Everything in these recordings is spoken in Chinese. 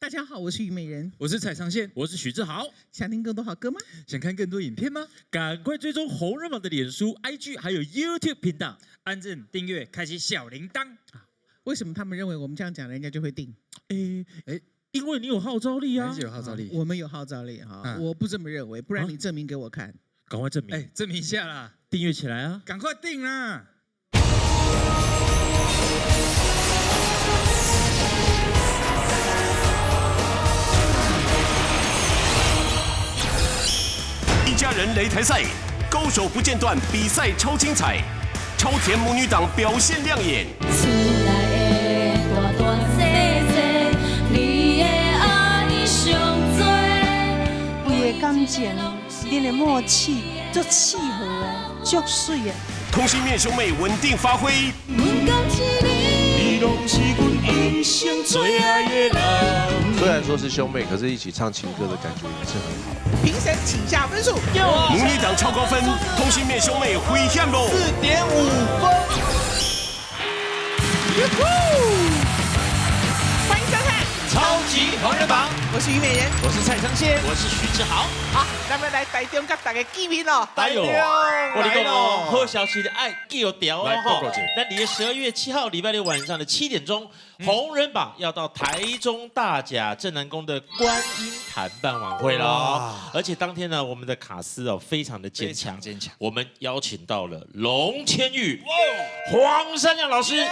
大家好，我是虞美人，我是蔡昌宪，我是许志豪。想听更多好歌吗？想看更多影片吗？赶快追踪红人榜的脸书、IG 还有 YouTube 频道，按赞、订阅、开启小铃铛。为什么他们认为我们这样讲，人家就会定？因为你有号召力啊，有号召力。我们有号召力哈，我不这么认为，不然你证明给我看。赶快证明！证明一下啦，订阅起来啊！赶快订啦！一家人擂台赛，高手不间断，比赛超精彩，超甜母女档表现亮眼。厝内的大大细细，你的爱上多。伊的感情，恁的默契，足契合的，足水的。同心面兄妹稳定发挥。阮感情你拢是阮一生最爱的人。虽然说是兄妹，可是一起唱情歌的感觉也是很好。评审请下分数。母女档超高分，同心面兄妹回响喽4.5分。欢迎收看超级红人榜，我是虞美人，我是蔡昌宪，我是许志豪。好，咱们来台中跟大家见面咯。哎呦，我跟你讲哦，好咯。消息的爱叫掉哦哈！那你的12月7号礼拜六晚上的7点钟，红人榜要到台中大甲镇南宫的观音坛办晚会了。而且当天呢，我们的卡司哦非常的坚强，我们邀请到了龙千玉、黄山亮老师、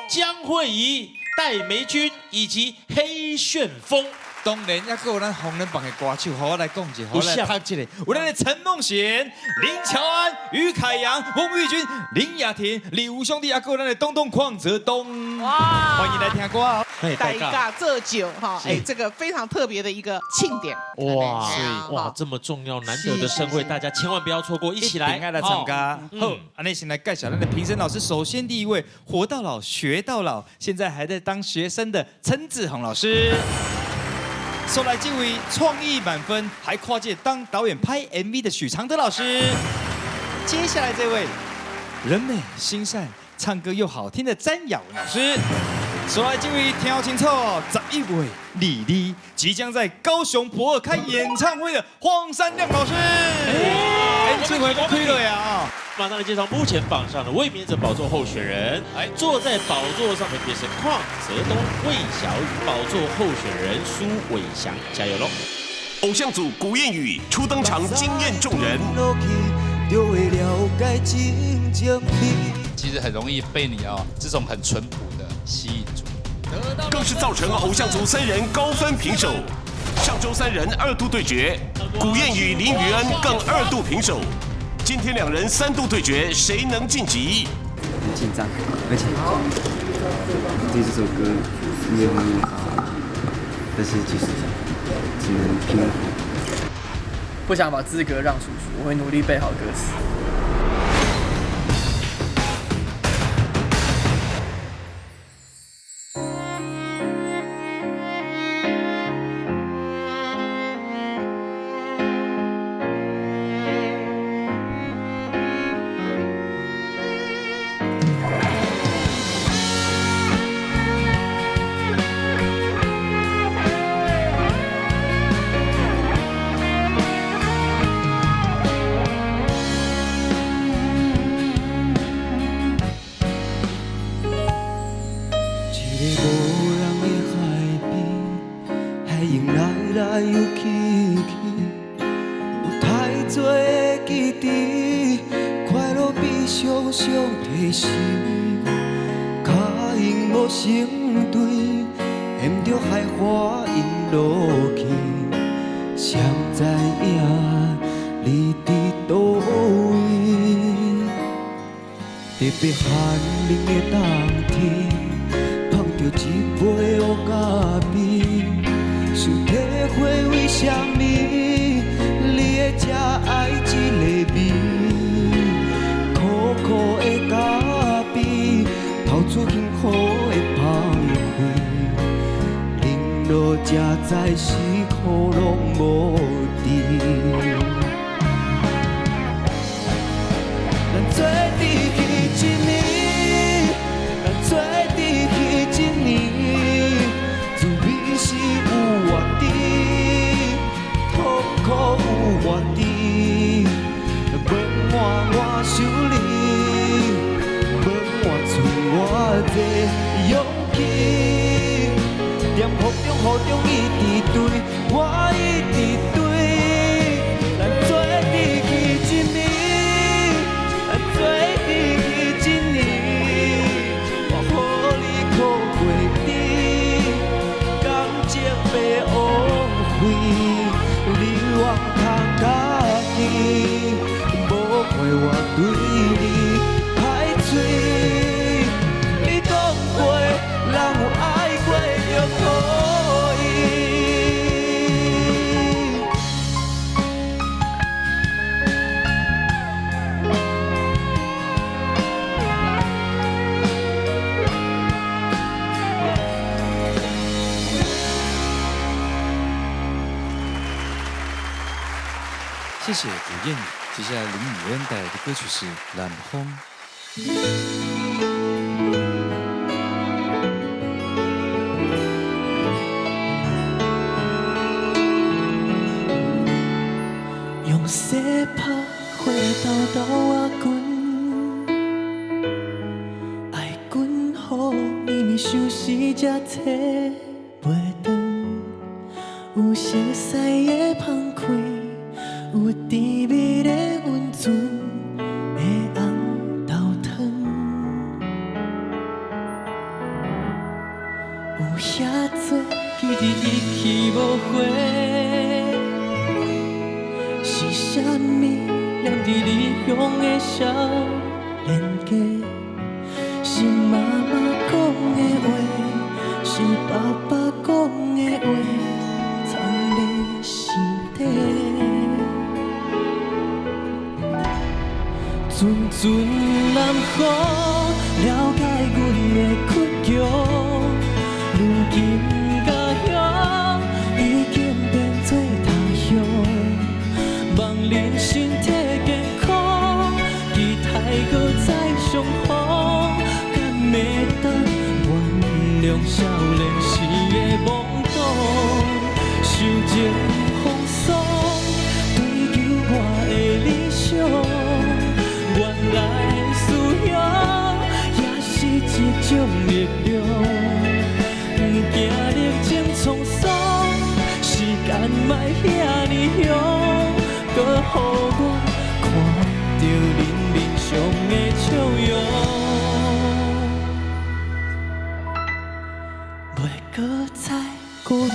江慧仪、戴梅君以及黑旋风。当然，还有咱红人榜的歌手，好我来讲一下，好我来读一个。有咱的陈梦贤、林乔安、于凯阳、翁玉君、林雅婷、李吴兄弟，还有咱的东东邝泽东。哇！欢迎来听歌哦。大家这酒哈，这个非常特别的一个庆典。哇，这么重要难得的盛会，大家千万不要错过，一起来参加。好，那先来介绍咱的评审老师。首先第一位，活到老学到老，现在还在当学生的陈子宏老师。收来这位创意满分，还跨界当导演拍 MV 的许常德老师。接下来这位，人美心善、唱歌又好听的詹雅文老师。收来这位听清楚，11位李丽即将在高雄博尔开演唱会的黄山亮老师。这回开了呀！马上来介绍目前榜上的卫冕者宝座候选人。坐在宝座上的便是邝泽东、魏小雨，宝座候选人苏伟翔，加油喽！偶像组古燕宇初登场，惊艳众人。其实很容易被你这种很淳朴的吸引住，更是造成偶像族3人高分平手。上周3人2度对决，古燕宇、林宇恩更2度平手。今天2人3度对决，谁能晋级？很紧张，而且对这首歌没有很好，但是就是只能拼了。不想把资格让出去，我会努力背好歌词。来又去去，有太多的记忆，快乐比常常提示。脚印无成对，沿着海花引落去，谁知影你伫倒位？特别寒冷的冬天，捧着一杯乌咖啡。想体会为什么你会这爱这个味？苦苦的咖啡，透出幸福的芳开。冷落才知是苦拢无甜。咱做伫彼一年，咱做伫彼一年，滋味是有。念风中雨中一直对，我一直对，咱做阵去一年，咱做阵去一年，我予你苦过甜，感情袂枉费，你往通家己，无怪我对你歹嘴，你讲过人有爱过就可以。谢谢吴燕宇。接下来林雨恩带来的歌曲是《南风》。用洗拍花豆豆啊滚，爱滚好绵绵相思才找袂长，有熟悉的芳开。有甜蜜的温存的红豆汤，有遐多记忆一去无回，是啥物念伫离乡的少年家？是妈妈讲的话，是爸爸讲的话，藏在心底。阵阵南风了解阮的倔强，如今家乡已经变做他乡。望恁身体健康，期待搁再相逢，敢会当原谅少年时的懵懂，受情风霜，追求我的理想。原来思乡也是一种力量，不惊历经沧桑，时间莫遐尼长，搁予我看到恁面上的笑容，袂搁再孤单。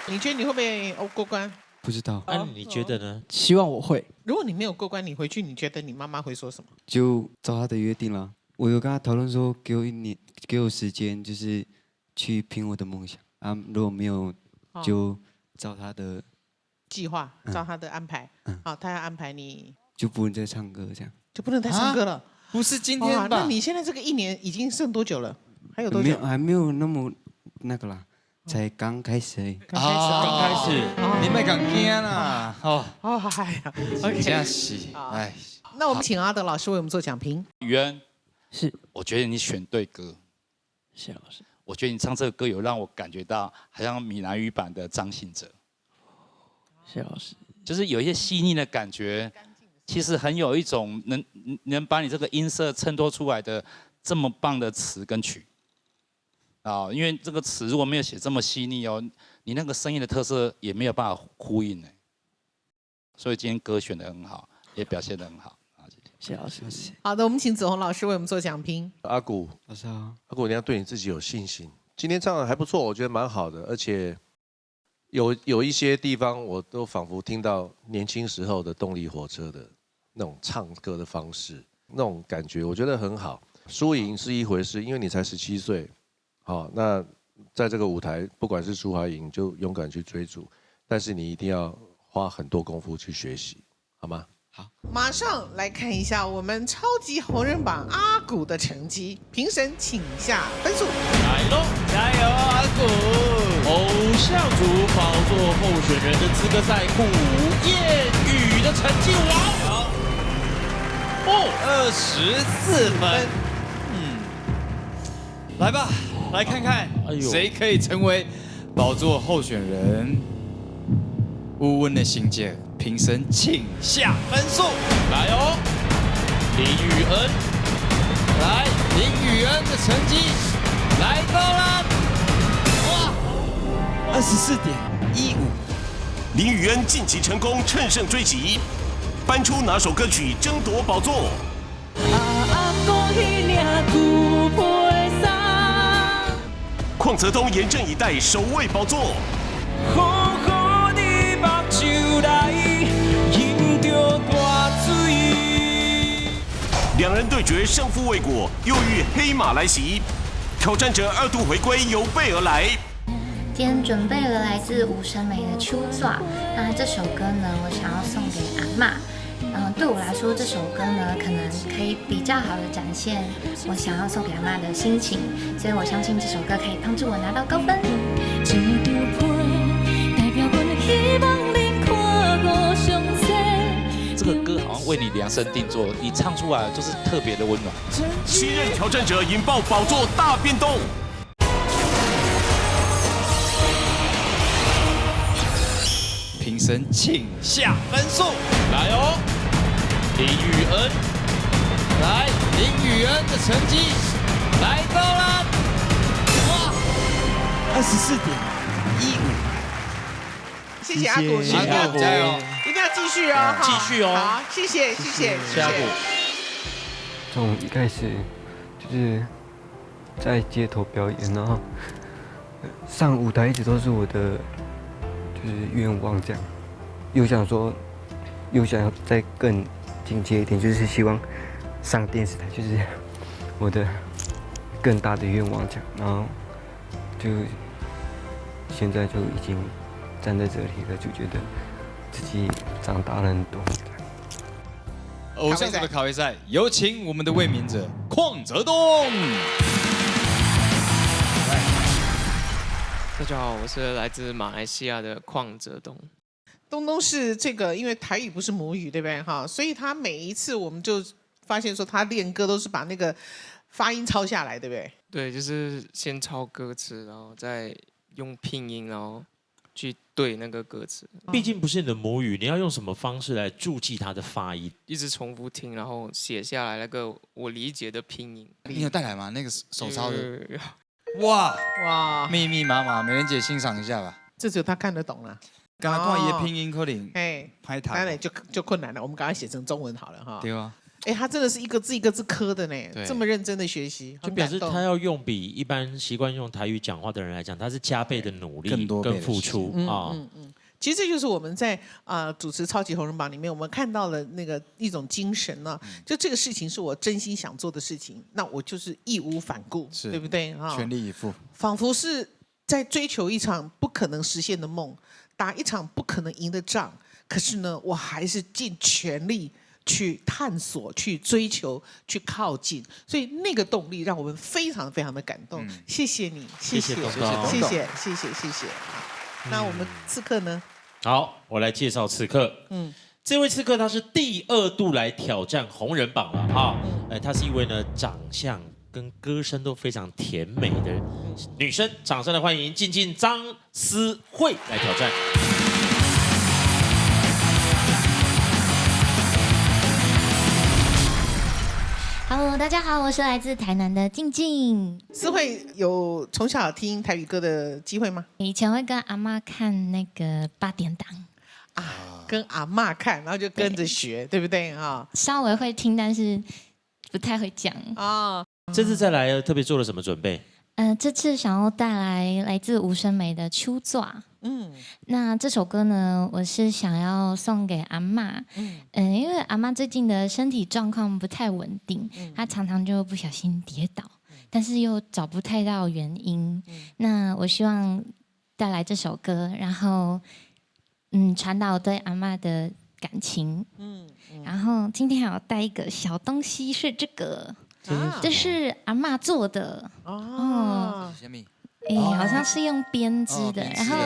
你觉得你会不会过关？不知道。那你觉得呢？希望我会。如果你没有过关，你回去你觉得你妈妈会说什么？就照他的约定了。我有跟他讨论说，给我1年，给我时间，就是去拼我的梦想啊。如果没有，就照他的计划，照他的安排。好，他要安排你，就不能再唱歌这样。就不能再唱歌了？不是今天吧？那你现在这个1年已经剩多久了？还有多久？还没有那么那个啦。才刚开始而已。刚开始，你别讲惊啦！哦，哎呀，OK，真是，哎。那我们请阿德老师为我们做讲评。宇恩，是，我觉得你选对歌。谢老师。我觉得你唱这个歌有让我感觉到，好像闽南语版的张信哲。谢老师。就是有一些细腻的感觉，其实很有一种能把你这个音色衬托出来的这么棒的词跟曲。因为这个词如果没有写这么细腻哦，你那个声音的特色也没有办法呼应呢。所以今天歌选得很好，也表现得很好。谢谢老师。好的，我们请子红老师为我们做讲评。阿古，老师好。阿古，你要对你自己有信心。今天唱的还不错，我觉得蛮好的，而且有一些地方我都仿佛听到年轻时候的动力火车的那种唱歌的方式，那种感觉，我觉得很好。输赢是一回事，因为你才17岁。好，那在这个舞台，不管是输还赢，就勇敢去追逐，但是你一定要花很多功夫去学习，好吗？好，马上来看一下我们超级红人榜阿古的成绩，评审请下分数。来喽，加油，阿古！偶像组宝座候选人的资格赛，古燕宇的成绩王，24分。来吧。来看看谁可以成为宝座候选人。5、有阮的成绩，评审请下分数。来哦，林宇恩，来，林宇恩的成绩来到了，哇，24.15。林宇恩晋级成功，乘胜追击，搬出哪首歌曲争夺宝座？邝泽东严阵以待，首位宝座。两人对决，胜负未果，又遇黑马来袭，挑战者2度回归，有备而来。今天准备了来自吴声梅的《秋爪》，那这首歌呢，我想要送给阿嬷。对我来说，这首歌呢，可能可以比较好的展现我想要送给阿嬷的心情，所以我相信这首歌可以帮助我拿到高分。这个歌好像为你量身定做，你唱出来就是特别的温暖。7任挑战者引爆宝座大变动。评审请下分数。来哦，林宇恩，来，林宇恩的成绩来到了，哇，24.15。谢谢阿古，谢谢阿古，加油，一定要继续哦，继续哦，好，谢谢，谢谢，谢谢阿古。从一开始就是在街头表演，然后上舞台一直都是我的就是愿望，这样又想说，又想要再更进阶一点，就是希望上电视台，就是我的更大的愿望，这样，然后就现在就已经站在这里了，就觉得自己长大了很多。偶像组的卡位赛，有请我们的卫冕者邝泽东。大家好，我是来自马来西亚的邝泽东。东东是这个，因为台语不是母语，对不对哈？所以他每一次我们就发现说，他练歌都是把那个发音抄下来，对不对？对，就是先抄歌词，然后再用拼音，然后去对那个歌词。毕竟不是你的母语，你要用什么方式来注记它的发音？一直重复听，然后写下来那个我理解的拼音。你有带来吗？那个手抄的？哇哇，密密麻麻，美人姐欣赏一下吧。这只有他看得懂了。刚才看爷拼音可能，哎，拍台，当然就困难了。我们赶快写成中文好了哈。对啊。哎，他真的是一个字一个字刻的呢，这么认真的学习，就表示他要用比一般习惯用台语讲话的人来讲，他是加倍的努力跟付出啊。其实这就是我们在主持超级红人榜里面，我们看到了那个一种精神呢。就这个事情是我真心想做的事情，那我就是义无反顾，对不对啊？全力以赴，仿佛是在追求一场不可能实现的梦，打一场不可能赢的仗。可是呢，我还是尽全力去探索、去追求、去靠近，所以那个动力让我们非常非常的感动。谢谢你，谢谢，谢谢，谢谢。那我们刺客呢？好，我来介绍刺客。这位刺客他是第2度来挑战红人榜了啊！他是一位呢长相跟歌声都非常甜美的女生，掌声的欢迎静静张思慧来挑战。Hello， 大家好，我是来自台南的静静。思慧有从小听台语歌的机会吗？以前会跟阿嬷看那个8点档跟阿嬷看，然后就跟着学，对不对啊？稍微会听，但是不太会讲啊。这次再来特别做了什么准备？这次想要带来自吴声梅的《秋爪》。那这首歌呢，我是想要送给阿嬷。因为阿嬷最近的身体状况不太稳定，她常常就不小心跌倒，但是又找不太到原因。那我希望带来这首歌，然后传达我对阿嬷的感情。然后今天还要带一个小东西，是这个。这是阿嬷做的哦，好像是用编织的，然后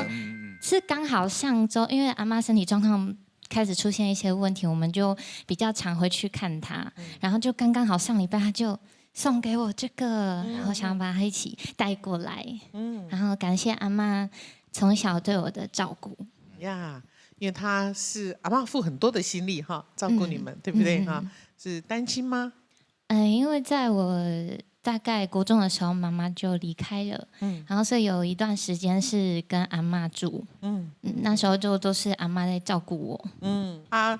是刚好上周，因为阿嬷身体状况开始出现一些问题，我们就比较常回去看她，然后就刚刚好上礼拜她就送给我这个，然后想要把它一起带过来，然后感谢阿嬷从小对我的照顾呀。因为他是阿嬷付很多的心力哈，照顾你们，对不对哈？是单亲吗？因为在我大概国中的时候，妈妈就离开了，然后所以有一段时间是跟阿嬷住，那时候就都是阿嬷在照顾我，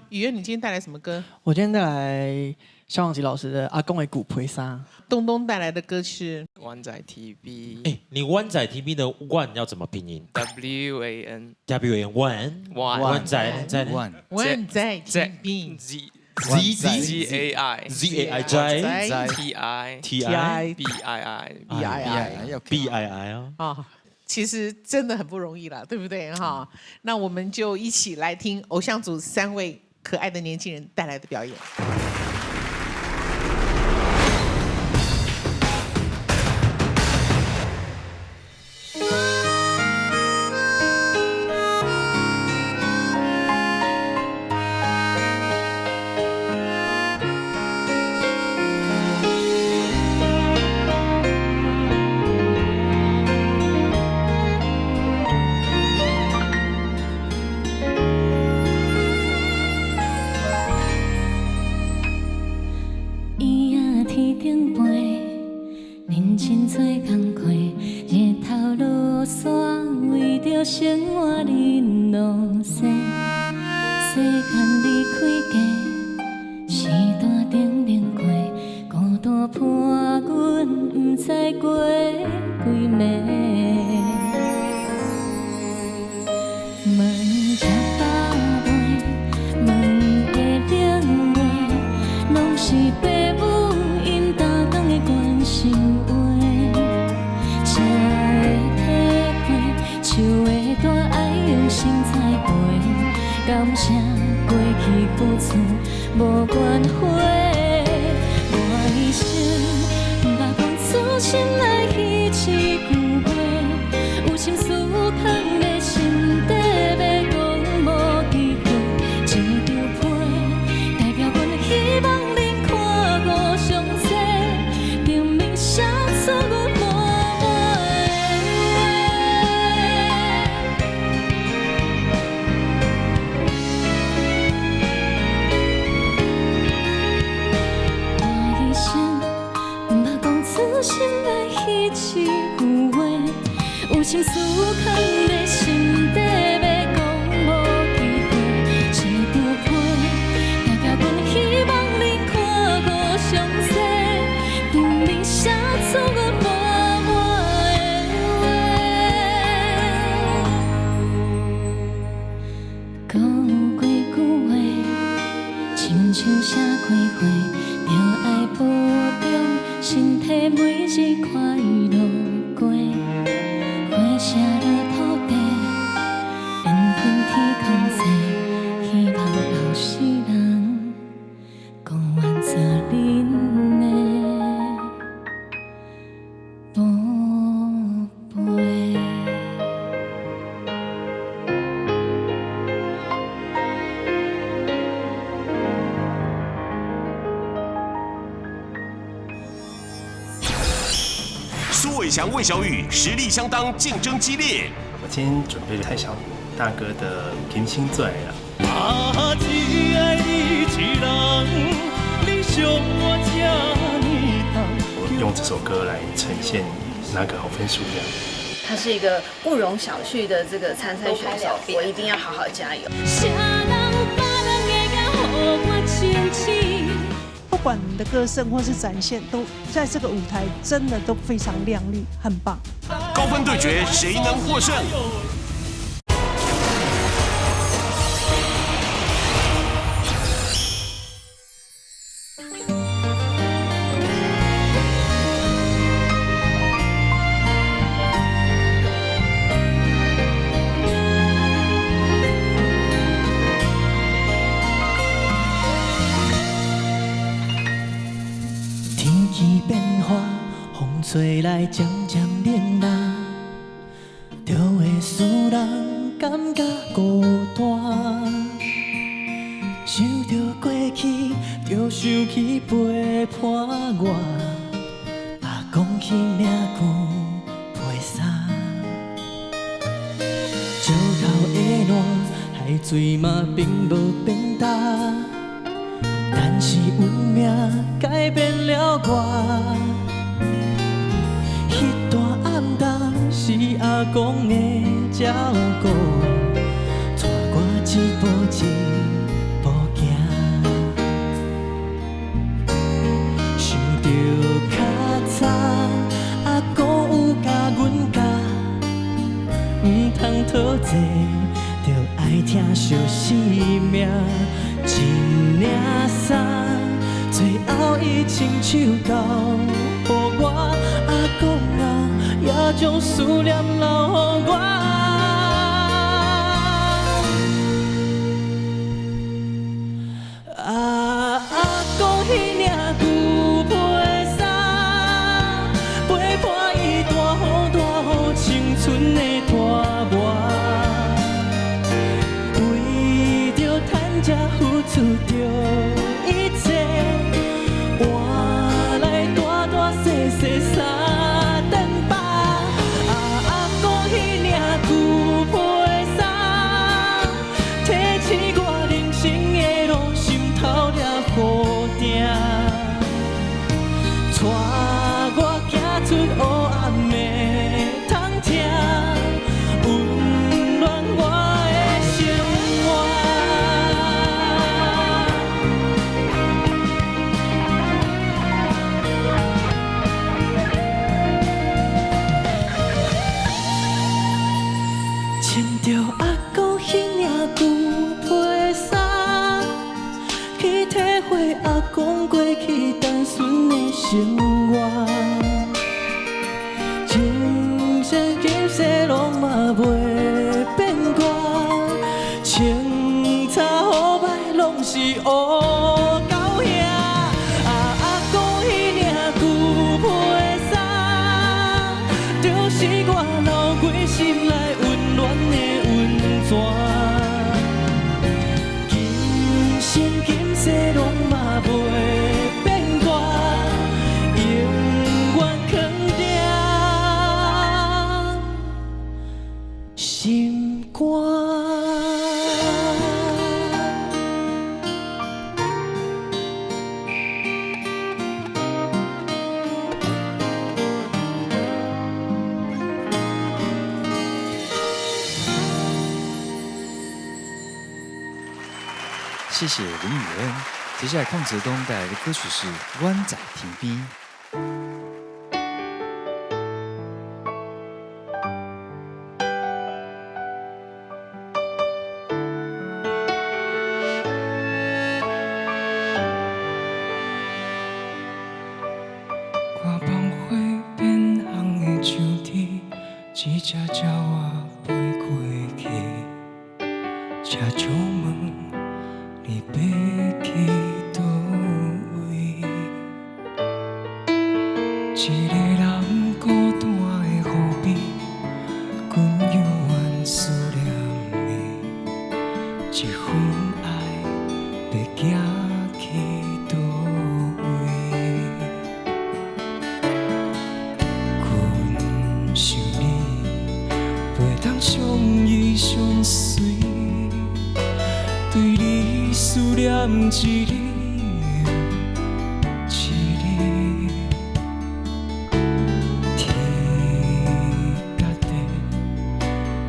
雨渊，你今天带来什么歌？我今天带来萧煌奇老师的《阿公的骨培沙》。东东带来的歌是湾仔 TV。哎，你湾仔 TV 的 one 要怎么拼音 WAN。湾仔 TV。ZAI BII 啊，其实真的很不容易了，对不对哈？那我们就一起来听偶像组3位可爱的年轻人带来的表演。生活恁路西，世间离开家，时代定定过，孤单伴阮不知过几暝。问吃饱未？问家冷话，拢是爸母因大工的关心话。才会体会，树的大爱用心栽培，感谢过去付出无怨悔。我一生不捌讲出心内彼一句话，有心事藏在心底，要讲无机会。一张被代表阮希望恁看我上济，证明写出阮满满的话。我一生不捌讲出心内彼一句话，有心事藏在心底，要讲无机会。一张被代表阮希望恁看我上济，证明写出阮满满的话。讲有几句话，亲像写开花，着爱保重身体每日快乐过。花谢了土地，缘分天空际，希望后世人共愿做恁的宝贝。苏伟翔、魏小雨实力相当，竞争激烈。我今天准备了蔡小大哥的《甜心最爱》了。啊，只爱你一人，你伤我这呢重。我用这首歌来呈现拿个好分数这样。他是一个不容小觑的这个参赛选手，我一定要好好加油。不管你的歌声或是展现，都在这个舞台真的都非常亮丽，很棒。高分对决，谁能获胜？天气变化，风吹来渐渐冷冷，就会使人感觉孤单。想着过去，就想起陪伴我，阿公去领旧被衫，石头的烂，害来水嘛并无变大，但是运命改变了我。迄段暗淡是阿公的照顾，带我一步一步行。想着较早阿公有教阮教，唔通讨债，着爱疼惜生命，一领衫，最后伊亲手交予我。阿公啊，也将思念留予我。阿公迄领旧皮衫，陪伴伊大雨青春的拖磨，为着趁食付出着一切，换来大大细细三顿饱。阿公迄领旧皮衫，提起我人生的路，心头掠雨定，带我行出黑暗的通听，温暖我的生活。穿着阿公迄领旧皮衫，去体会阿公过去单纯的生活。情深今世拢嘛袂变卦，清早好歹拢是黑狗兄。阿公迄领旧皮衫，就是我留归心内温暖的温泉。今生今世拢嘛袂变卦，永远藏在心肝。谢谢林雨恩。接下来邝泽东带来的歌曲是《湾仔停逼》。我放花变红的树枝，一只鸟仔飞过去，车窗问你要去倒位？一个人孤单的河边，阮永远思念你，一份爱要行去倒位？困想你，袂当相依相随，对你思念一日一日。天甲地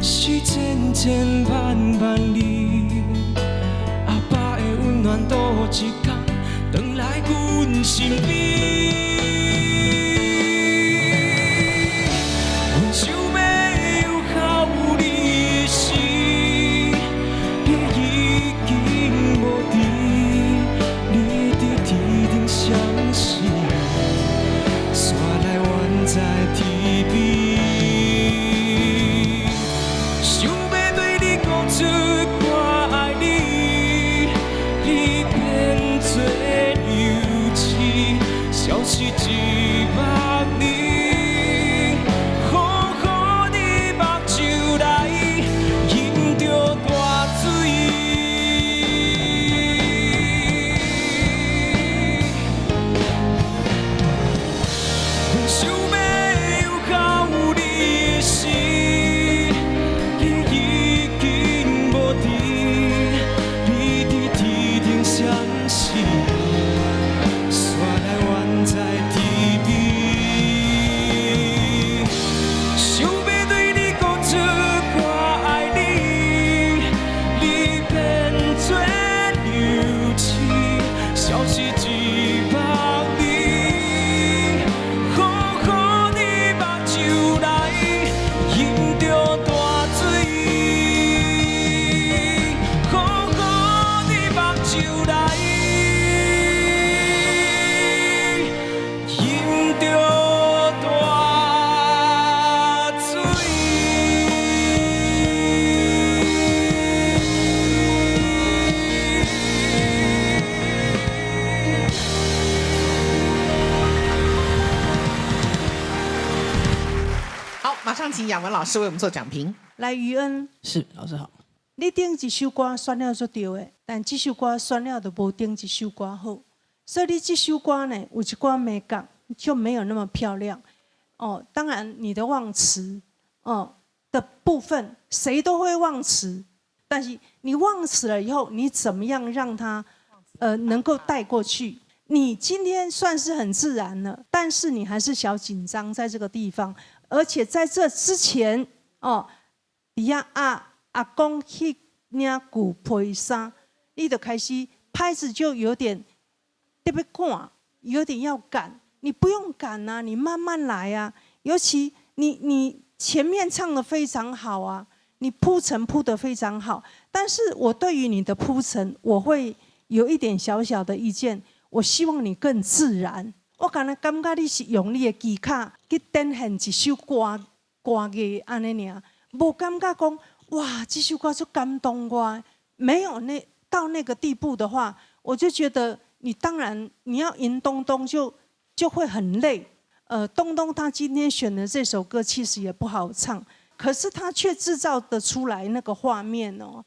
是千千万万里，阿爸的温暖倒一天回来阮身边。阮想要有孝你时，你已经无伫，你伫天顶相思，煞来湾仔天边。想要对你讲出我爱你，你变做流星，消失一百年，好好你目睭内饮着大水。想要有孝你时，你已经无伫，就来，饮着大水。好，马上请雅文老师为我们做讲评。来，于恩，是老师好。你顶一首歌选了就对的，但这首歌选了就无顶一首歌好。所以你这首歌呢，有一寡美感就没有那么漂亮。哦，当然你的忘词的部分，谁都会忘词，但是你忘词了以后，你怎么样让它能够带过去？你今天算是很自然了，但是你还是小紧张在这个地方，而且在这之前底下阿公去领旧皮衫，你就开始拍子就有点特别赶，有点要赶。你不用赶啊，你慢慢来啊。尤其你前面唱得非常好啊，你铺陈铺得非常好。但是我对于你的铺陈，我会有一点小小的意见。我希望你更自然。我感觉你是用你的技巧去展现一首歌艺安尼尔，无感觉讲哇，这首歌就感动我。没有到那个地步的话，我就觉得你当然你要赢东东就会很累。东东他今天选的这首歌其实也不好唱，可是他却制造得出来那个画面哦，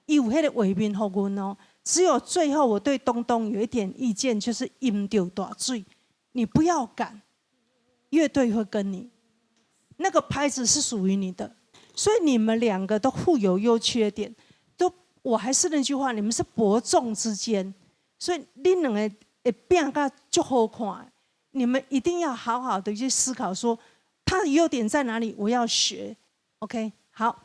有那个画面给我哦。只有最后我对东东有一点意见，就是饮到大水，你不要赶，乐队会跟你，那个拍子是属于你的。所以你们两个都互有优缺点，我还是那句话，你们是伯仲之间，所以你两个会变得就好看。你们一定要好好的去思考，说他的优点在哪里，我要学。OK， 好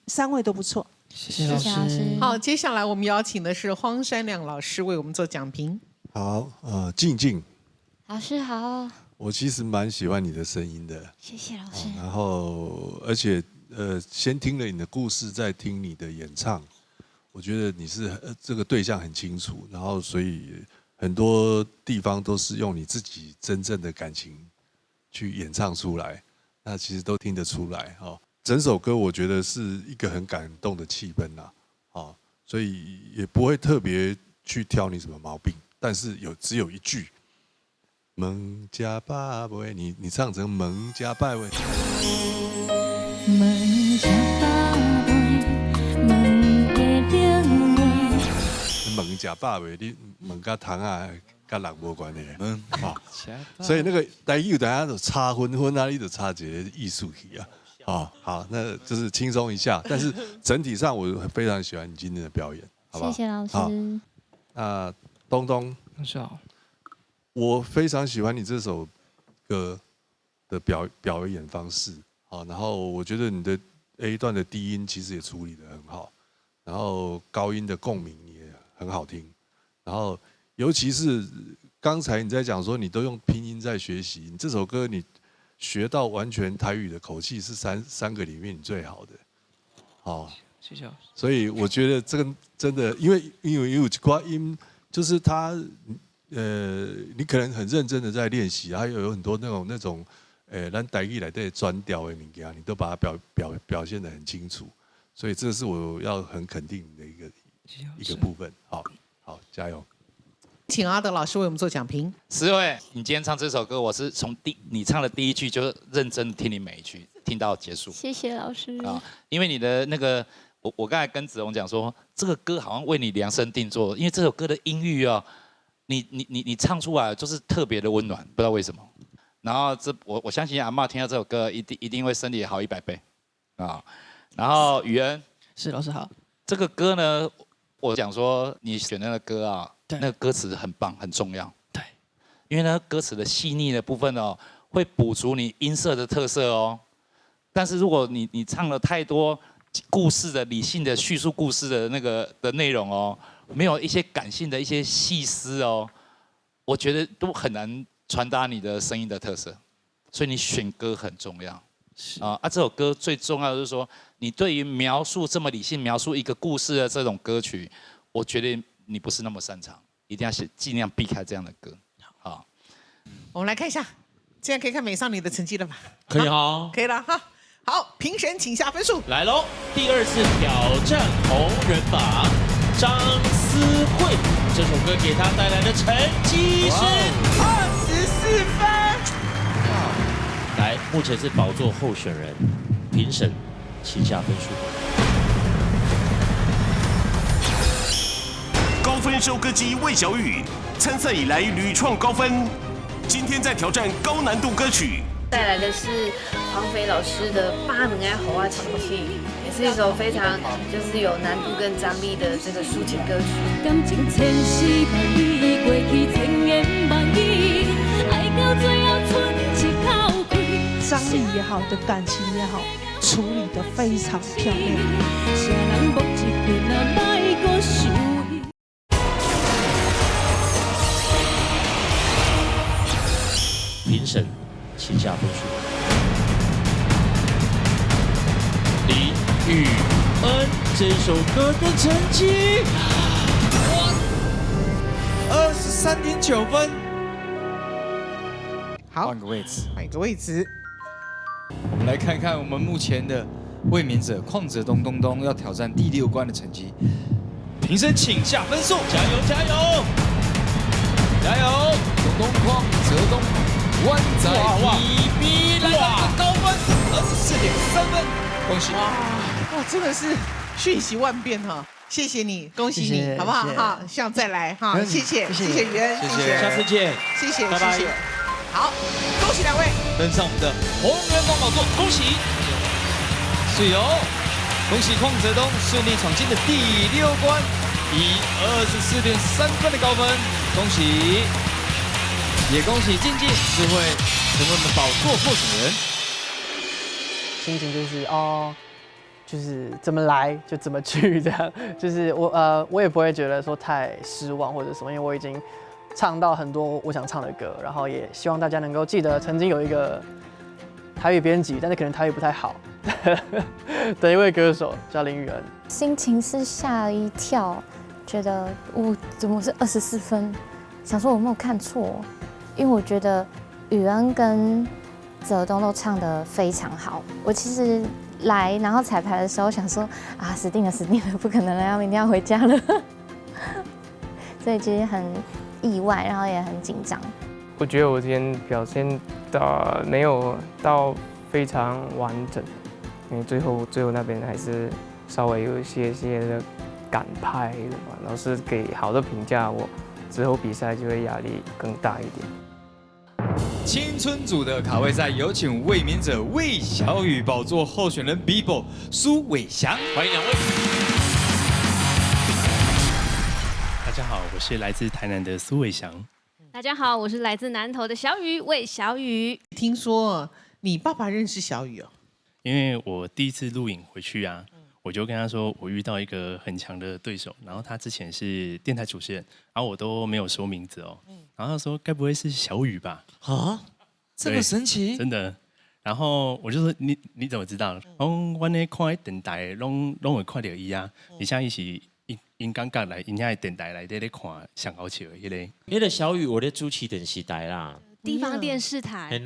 ，3位都不错，谢谢老师。好，接下来我们邀请的是荒山亮老师为我们做讲评。好，静静，老师好。我其实蛮喜欢你的声音的，谢谢老师。然后，而且先听了你的故事，再听你的演唱，我觉得你是这个对象很清楚，然后所以很多地方都是用你自己真正的感情去演唱出来，那其实都听得出来哈。整首歌我觉得是一个很感动的气氛呐，所以也不会特别去挑你什么毛病，但是只有一句。蒙家八位，你唱成蒙家八位。问这百位，问家另位。问食饱未？你问甲糖啊，甲人无关系。所以那个台语大家就差分啊，你就差一个艺术去啊。好，那就是轻松一下。但是整体上我非常喜欢你今天的表演，好不好？谢谢老师。那东东，老师好。我非常喜欢你这首歌的表演方式，然后我觉得你的 A 段的低音其实也处理得很好，然后高音的共鸣也很好听，然后尤其是刚才你在讲说你都用拼音在学习，你这首歌你学到完全台语的口气是三个里面你最好的，谢谢老师。所以我觉得这个真的，因为有一挂音，就是他。你可能很认真的在练习，还有很多那种，咱台语来的专调的物件，你都把它表现得很清楚，所以这是我要很肯定的一个部分。好，加油！请阿德老师为我们做讲评。石伟，你今天唱这首歌，我是从你唱的第一句就认真听你每一句，听到结束。谢谢老师。因为你的那个，我刚才跟子荣讲说，这个歌好像为你量身定做，因为这首歌的音域啊。你唱出来就是特别的温暖，不知道为什么。然后我相信阿嬷听到这首歌一定会身体好100倍啊。然后宇恩是老师好。这个歌呢，我讲说你选那个歌啊，那个歌词很棒很重要。对，因为呢歌词的细腻的部分哦，会补足你音色的特色哦。但是如果你唱了太多故事的理性的叙述故事的那个的内容哦。没有一些感性的一些细思哦，我觉得都很难传达你的声音的特色，所以你选歌很重要。这首歌最重要的就是说，你对于描述这么理性描述一个故事的这种歌曲，我觉得你不是那么擅长，一定要尽量避开这样的歌。好，我们来看一下，现在可以看美少女的成绩了吧？可以哈，可以了哈。好，评审请下分数。来喽，第2次挑战红人榜，张思慧这首歌给她带来的成绩是24分。来，目前是宝座候选人，评审请下分数。高分收割机魏小雨参赛以来屡创高分，今天在挑战高难度歌曲。带来的是黄飞老师的《巴能爱猴啊情绪》，也是一首非常就是有难度跟张力的这个抒情歌曲。感情千丝万缕，过去千言万语，爱到最后剩一口气。张力也好，的感情也好，处理得非常漂亮。谁人摸一拳啊，莫搁想伊。评审请下分数。林宇恩这首歌的成绩23.9分。好，换个位置，换一个位置。我们来看看我们目前的卫冕者邝泽东东东要挑战第6关的成绩。评审请下分数，加油加油加油！东东邝泽东，万载提笔来到高分24.3分，恭喜！哇，真的是瞬息万变哈！谢谢你，恭喜你，好不好？哈，希望再来哈，谢谢于恩，谢谢，下次见，谢谢，拜拜。好，恭喜2位登上我们的红人榜宝座，恭喜！是由恭喜邝泽东顺利闯进的第6关，以24.3分的高分，恭喜！也恭喜静静智慧成为我们宝座候选人。心情就是就是怎么来就怎么去，这样就是我也不会觉得说太失望或者什么，因为我已经唱到很多我想唱的歌，然后也希望大家能够记得曾经有一个台语编辑，但是可能台语不太好的一位歌手叫林宇恩。心情是吓了一跳，觉得我怎么是24分，想说我没有看错，因为我觉得宇恩跟泽东都唱得非常好。我其实来然后彩排的时候想说啊，死定了，不可能了，要明天要回家了，所以其实很意外，然后也很紧张。我觉得我今天表现的没有到非常完整，因为最后那边还是稍微有一些的赶拍的嘛。老师给好的评价，我之后比赛就会压力更大一点。青春组的卡位赛，有请卫冕者魏小雨宝座候选人 Bibo 苏伟翔，欢迎2位。大家好，我是来自台南的苏伟翔。大家好，我是来自南投的小雨魏小雨。听说你爸爸认识小雨哦？因为我第一次录影回去啊，我就跟他说我遇到一个很强的对手，然后他之前是电台主持人，然后我都没有说名字哦，然后他说该不会是小雨吧？啊，这么神奇？真的。然后我就说你怎么知道？我那看电台拢会看到伊啊，而且伊是因感觉来，因遐电台来在咧看上好笑的迄个小雨，我咧主持电视台啦。地方电视台，对，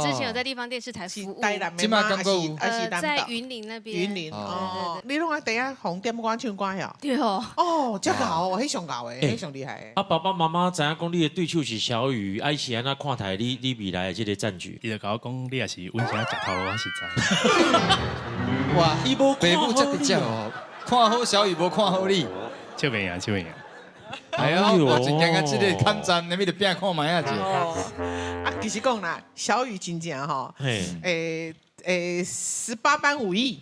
之前有在地方电视台服务。在云林那边。云林哦，你拢啊第一红点歌唱歌呀？对哦。哦，这个好，我很上高诶，很上厉害诶。爸爸妈妈知影讲你的对手是小雨，爱是安那看台你未来的这个战局。伊就甲我讲，你也是阮家食头路，我实在。哇，伊无北部这个叫哦，看好小雨，无看好你。笑袂赢，笑袂赢。哎呦，我真惊啊！这个抗战，那边就变看卖啊姐。啊，其实讲啦，小雨真正哈，18般武艺，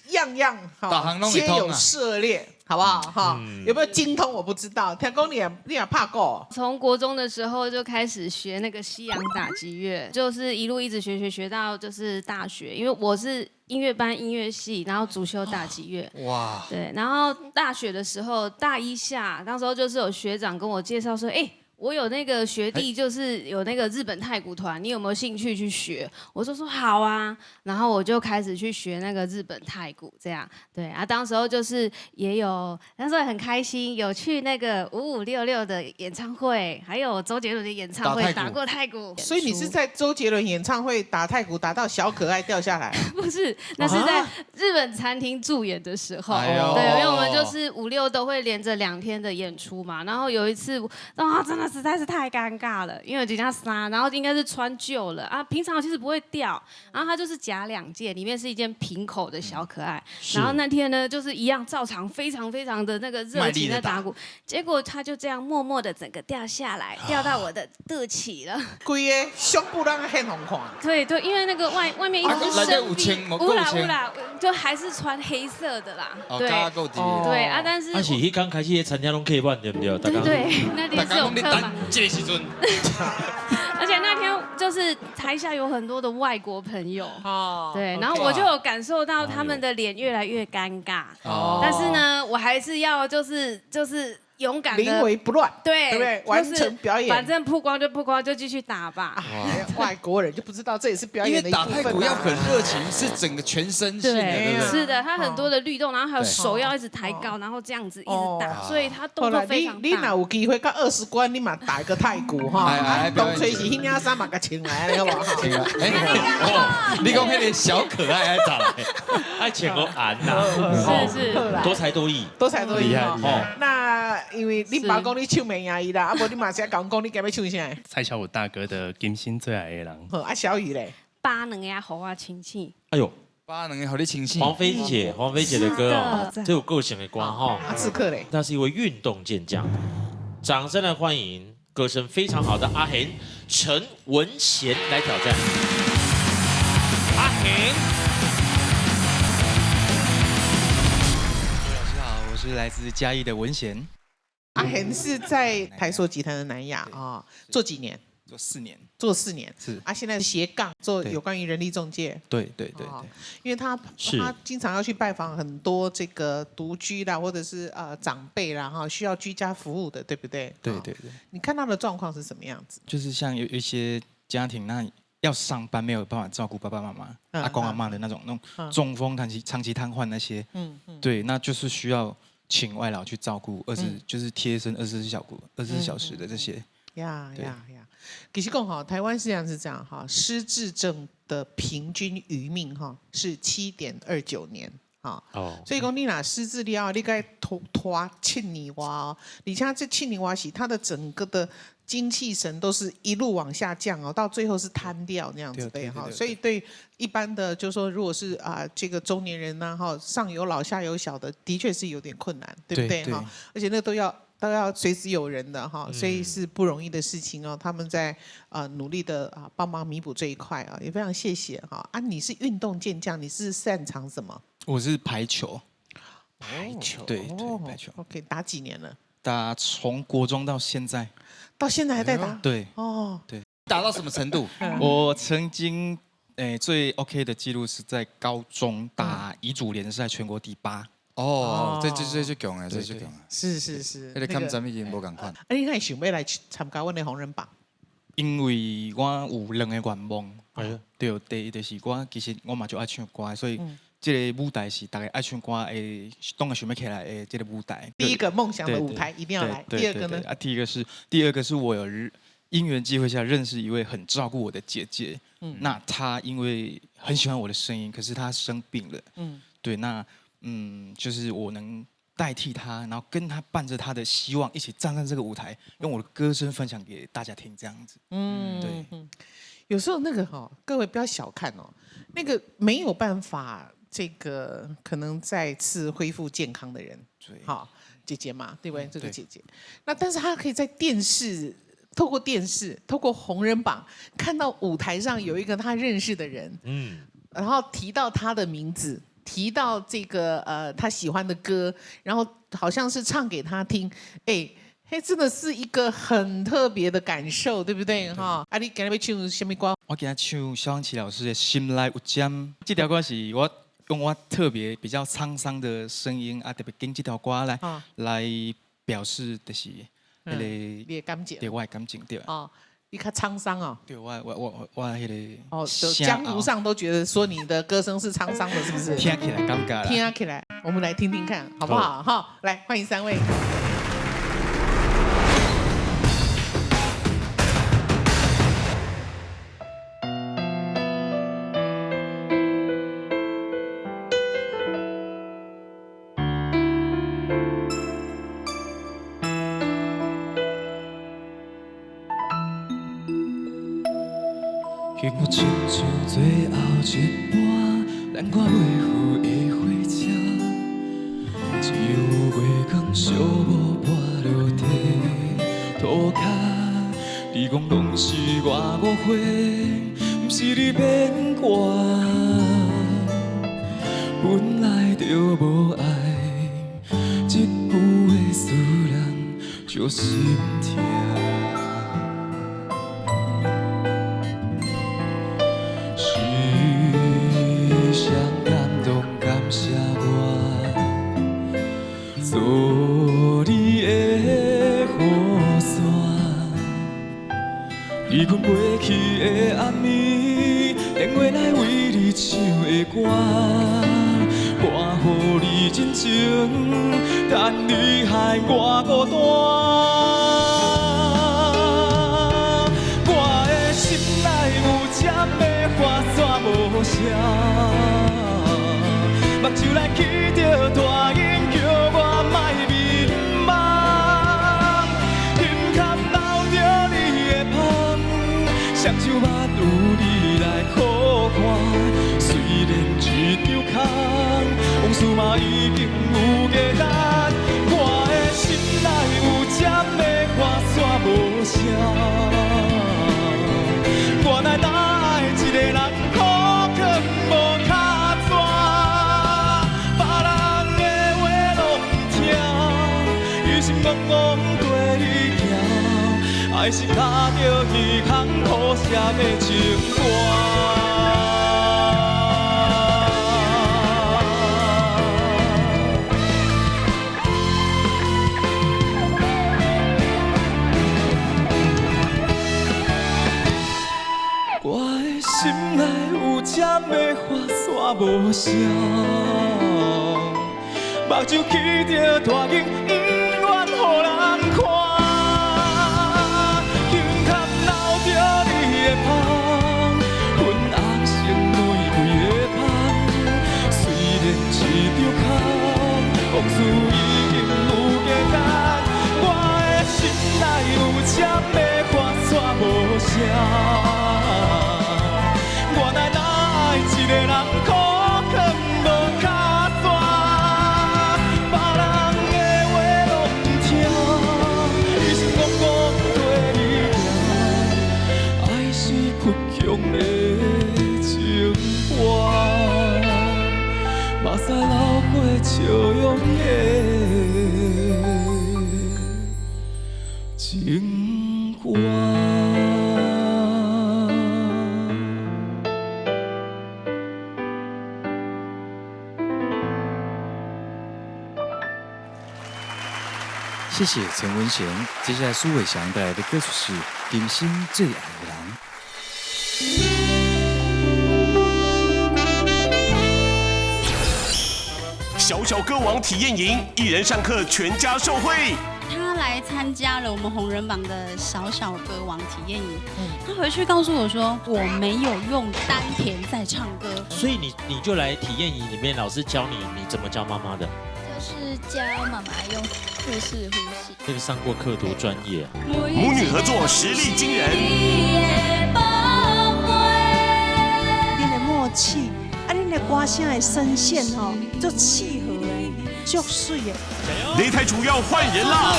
样样皆有涉猎，好不好？哈，有没有精通我不知道。听讲你也怕过？从国中的时候就开始学那个西洋打击乐，就是一路一直学到就是大学，因为我是音乐班音乐系，然后主修打击乐。哇！对，然后大学的时候大一下，那时候就是有学长跟我介绍说，我有那个学弟，就是有那个日本太鼓团，你有没有兴趣去学？我就说好啊，然后我就开始去学那个日本太鼓，这样对啊。当时候就是也有，那时候也很开心，有去那个5566的演唱会，还有周杰伦的演唱会打过太鼓。所以你是在周杰伦演唱会打太鼓，打到小可爱掉下来？不是，那是在日本餐厅驻演的时候。对，因为我们就是56都会连着2天的演出嘛，然后有一次真的实在是太尴尬了，因为这件纱，然后应该是穿旧了啊，平常其实不会掉，然后它就是夹2件，里面是一件平口的小可爱，然后那天呢就是一样照常非常的那个热情的打鼓，结果它就这样默默的整个掉下来，掉到我的肚脐了，规个胸部让它很红看。对，因为那个外面一直是生病，乌啦，就还是穿黑色的啦，对，对啊，但是而且刚开始参加拢 K 1对不对？对，那天是有课嘛。这个时阵，而且那天就是台下有很多的外国朋友，对，然后我就有感受到他们的脸越来越尴尬，但是呢，我还是要就是勇敢的临危不乱，对不对？完成表演，反正曝光就曝光，就继续打吧。外国人就不知道这也是表演的一部分。因为打太鼓要很热情，是整个全身性的，对不对？是的，他很多的律动，然后还有手要一直抬高，然后这样子一直打，所以他动作非常大。你哪有机会到20关，你嘛打一个太鼓哈？东吹是迄领衫嘛，给请来了，好不好？你讲那个小可爱还咋？爱请我俺呐，是多才多艺，厉害哦。那因为你爸讲你唱闽南语啦，啊不你马上讲你该要唱啥？蔡小虎大哥的《金星最爱的人》。啊小雨嘞，巴能呀，好啊，亲戚。哎呦，巴能好你亲戚。黄飞姐的歌哦，这有个性的歌哈。刺客嘞，他是一位运动健将，掌声来欢迎歌声非常好的阿贤陈文贤来挑战。阿贤。老师好，我是来自嘉义的文贤。阿贤是在台塑集团的南亚啊，做几年？做4年。做4年是啊，现在斜杠做有关于人力中介。对，因为他经常要去拜访很多这个独居啦，或者是长辈啦哈，需要居家服务的，对不对？对。你看到的状况是什么样子？就是像有一些家庭，那要上班没有办法照顾爸爸妈妈、阿公阿妈的那种中风、长期瘫痪那些，对，那就是需要请外劳去照顾就是贴身24小时的这些。呀。其实讲哈，台湾实际上是这样哈，失智症的平均余命哈是7.29年哈。所以讲你若失智了，你该拖7年哇哦，而且这7年哇是他的整个的精气神都是一路往下降哦，到最后是瘫掉那样子的哈。所以对一般的就是说，如果是这个中年人呢哈，上有老下有小的，的确是有点困难，对不对哈？而且那都要随时有人的哈，所以是不容易的事情哦。他们在努力的帮忙弥补这一块啊，也非常谢谢哈。你是运动健将，你是擅长什么？我是排球。对，排球。OK， 打几年了？打从国中到现在。到现在还在打？对。对。打到什么程度？我曾经最 OK 的记录是在高中打乙组联赛全国第8。这就强了，这就强了。是。那个看咱们已经无共款。你那想要来参加我的红人榜？因为我有2个愿望。对，第一就是其实我嘛就爱唱歌，所以这个舞台是大家爱唱歌的，当然想要起来的这个舞台。第一个梦想的舞台一定要来。第二个呢？第二个是我有因缘际会下认识一位很照顾我的姐姐。那她因为很喜欢我的声音，可是她生病了。对，那。就是我能代替他，然后跟他伴着他的希望，一起站上这个舞台，用我的歌声分享给大家听，这样子。对。有时候那个各位不要小看哦，那个没有办法，这个可能再次恢复健康的人，姐姐嘛，对不对？这个姐姐，那但是她可以在透过电视，透过红人榜，看到舞台上有一个他认识的人，然后提到他的名字。提到这个他喜欢的歌，然后好像是唱给他听，真的是一个很特别的感受，对不对哈？你今天要唱什么歌？我今天唱萧煌奇老师的《心内有针》，这条歌是我用我特别比较沧桑的声音特别跟这条歌来表示就是迄个你的感情，对我的感情对。哦，你较沧桑哦。对，我迄个。哦，江湖上都觉得说你的歌声是沧桑的，是不是？听起来尴尬。听起来，我们来听听看，好不好？好，来欢迎3位。经过亲像最后一班咱看袂赴的火车，只有月光寂寞伴落地涂骹。你讲拢是我误会，不是你免我，本来就无爱，一句的思念就心痛。做你的雨伞，你困过去的暗暝，电话来为你唱的歌，我予你真情，但你害我孤单。我的心内有针的花线无声，目睭来起着大音。我莫迷茫，胸坎留着你的香，双手握有你来好看。虽然一张空，往事嘛已经有价值。我的心内有针的花线无声，我奈哪爱一个人苦劝无卡纸。心怣怣跟你行，爱是踏着耳空谱写的情歌。我的心内有针的花线无声，目睭起着大影。予人看，胸坎留着你的香，粉红色玫瑰的香。虽然一张空，往事已经有价值。我的心内有针的花线无声，我奈哪爱一个人苦劝无卡纸。的情话，目屎流过笑容的情歌。谢谢陈文贤。接下来苏伟翔带来的歌曲是《今生最爱的人》。小小歌王体验营，1人上课，全家受惠。他来参加了我们红人榜的小小歌王体验营，他回去告诉我说，我没有用丹田在唱歌，所以你就来体验营里面，老师教你怎么教妈妈的，就是教妈妈用腹式呼吸。这个上过课多专业啊！母女合作实力惊人。你的默契，你的歌声的声线吼，足契合的，足水的。擂台主要换人啦！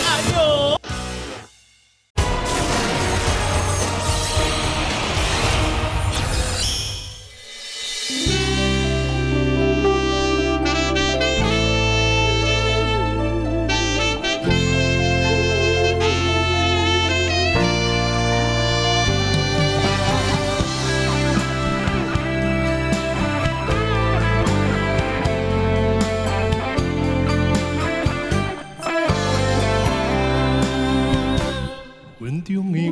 中的月，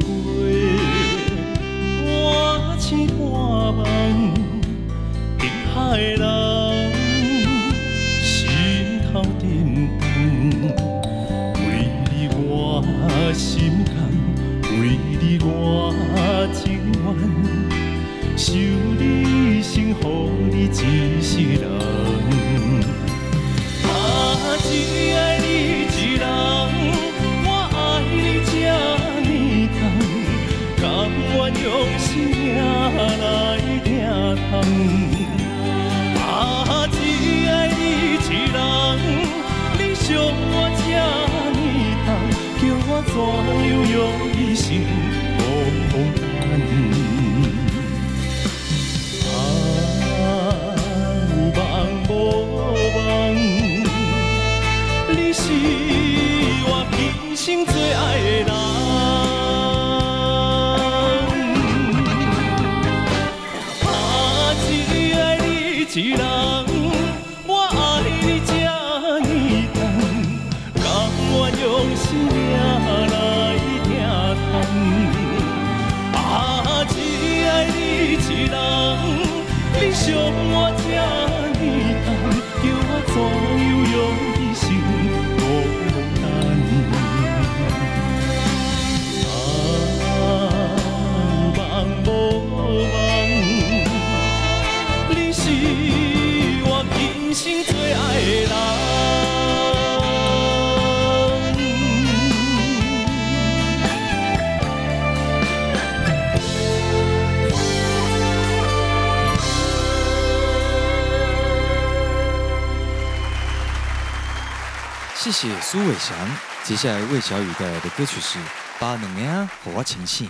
我醒半梦，定海的人，心头沉重。为你我心甘，为你我情愿，受你生，予你一世人。只爱你一人，我爱你这呢重，甘愿用生命来疼痛。只爱你一人，你伤我这呢重，叫我怎样用一生孤单？有梦无梦。你是我今生最爱的人，只爱你一人，我爱你这呢重，甘愿用生命来疼痛。只爱你一人，你伤我这呢重，叫我怎样用一生？你是我今生最爱的人。谢谢苏伟翔。接下来魏小雨带来的歌曲是《把两个啊给我清醒》。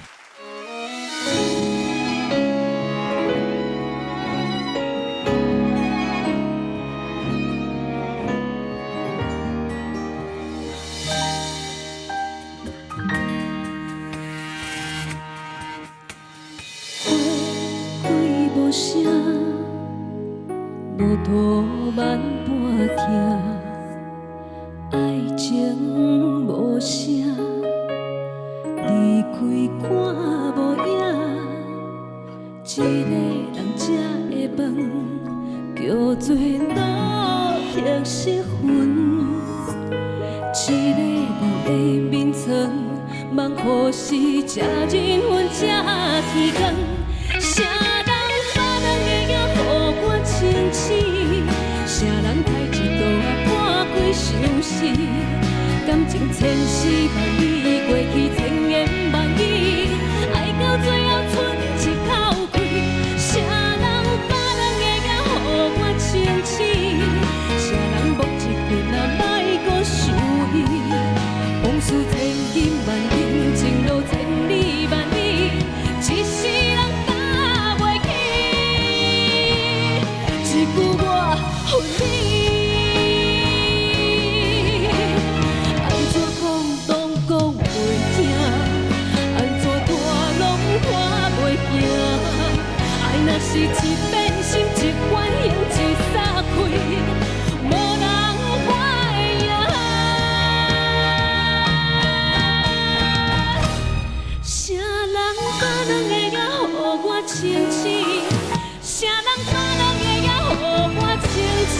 花开无声，无途万般听。爱情无声，离开看无影。一个人食的饭，叫做努力失分。一个人的眠床，望雨时才人阮才天光。啥人把人的影予我清醒？啥人害一道半几相思？感情千丝万缕，过去千言万语，爱到最后剩一口气。啥人把人的影予我清醒？啥人摸一拳啊，莫搁想伊？往事千金万银，情路千里万里，一世人担袂起。一句我恨你。若是一变心，一反应，一撒开，无人会赢。啥人把人的影予我清醒？啥人把人的影予我清醒？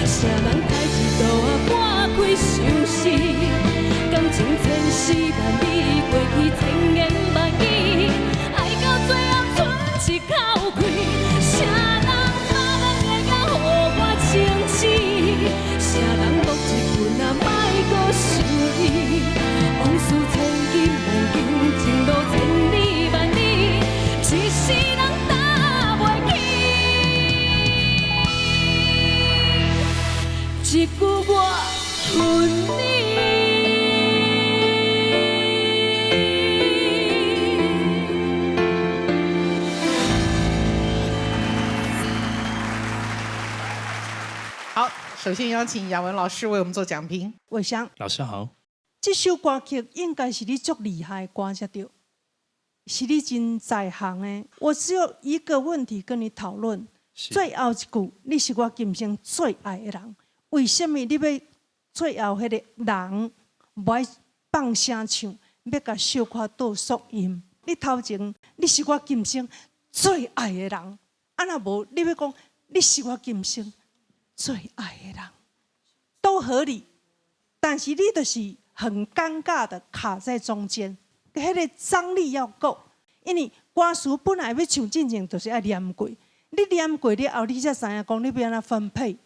啥人害一道半开相思？感情千丝万缕，过去千言万语，爱到最后剩一口气。啥人把人的影予我清醒？啥人摸一拳啊，莫搁想伊？往事千金万银，情路千里万里，一世人担袂起。一句我恨你。好，首先邀请雅文老师为我们做讲评。伟翔老师好。这首歌曲应该是你足厉害的歌才对，是你真在行的。我只有一个问题跟你讨论，最后一句你是我今生最爱的人，为什么你要最后迄个人不爱放声唱，要甲小可倒缩音。你头前你是我今生最爱的人，啊若无你要讲你是我今生最爱的人，都合理。但是你就是很尴尬的卡在中间，迄个张力要够，因为歌词本来要唱进前就是要念过，你念过了后，你才知影讲你要安怎分配。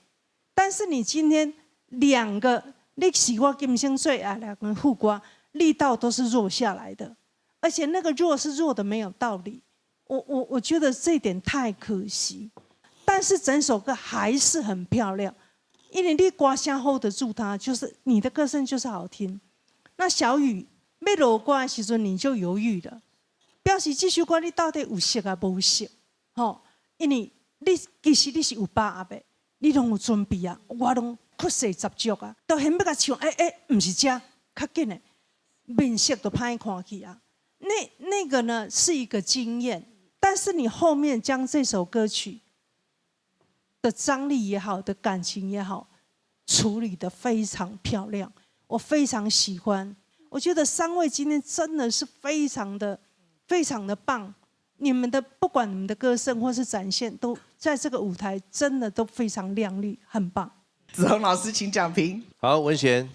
但是你今天2个，你是我今生最爱的人副歌，力道都是弱下来的，而且那个弱是弱的没有道理。我觉得这一点太可惜，但是整首歌还是很漂亮。因为你歌声 hold 得住它，就是你的歌声就是好听。那小雨要落歌的时候，你就犹豫了，表示这首歌你到底有熟啊无熟？吼，因为你其实你是有把握的，你拢有准备啊，我拢屈势十足啊，到现要甲唱，不是这，较紧的，面色都歹看去啊。那个呢是一个经验，但是你后面将这首歌曲的张力也好，的感情也好，处理得非常漂亮，我非常喜欢。我觉得3位今天真的是非常的棒，你们的不管你们的歌声或是展现，都在这个舞台真的都非常亮丽，很棒。子鸿老师，请讲评。好，文贤，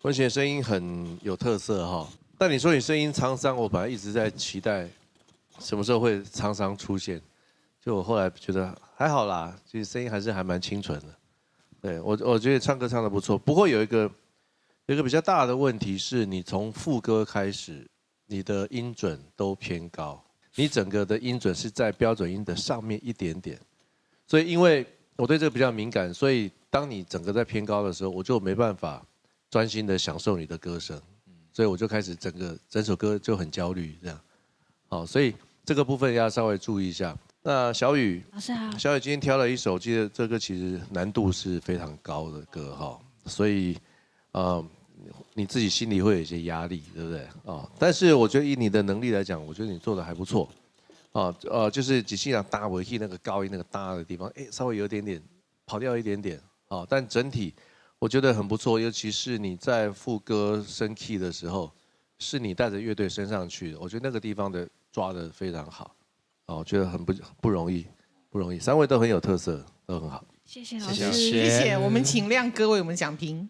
文贤声音很有特色哈。但你说你声音沧桑，我本来一直在期待什么时候会沧桑出现。就我后来觉得还好啦，其实声音还蛮清纯的。对我觉得唱歌唱得不错，不过有一个比较大的问题是，你从副歌开始，你的音准都偏高，你整个的音准是在标准音的上面一点点。所以因为我对这个比较敏感，所以当你整个在偏高的时候，我就没办法专心的享受你的歌声，所以我就开始整首歌就很焦虑这样。好，所以这个部分要稍微注意一下。那小雨，老师好。小雨今天挑了一首，记得这个其实难度是非常高的歌哈，所以你自己心里会有一些压力，对不对啊？但是我觉得以你的能力来讲，我觉得你做的还不错就是只是想搭回去那个高音那个搭的地方，稍微有点点跑掉一点点啊，但整体我觉得很不错，尤其是你在副歌升 key 的时候，是你带着乐队升上去的，我觉得那个地方的抓得非常好。我觉得很不容易，3位都很有特色，都很好。谢谢老师，谢谢。我们请亮哥为我们讲评。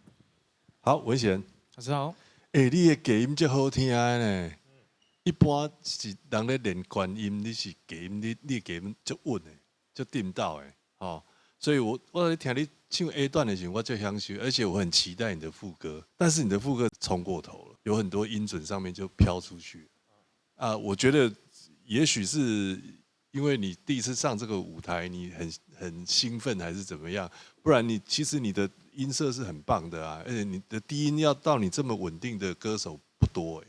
好，文贤，老师好。你的隔音真好听呢。一般是人咧练高音，你是隔音，你隔音足稳的，足定到的，所以我在听你唱 A 段的时候，我最享受，而且我很期待你的副歌，但是你的副歌冲过头了，有很多音准上面就飘出去我觉得。也许是因为你第一次上这个舞台，你很兴奋还是怎么样？不然其实你的音色是很棒的啊，而且你的低音要到你这么稳定的歌手不多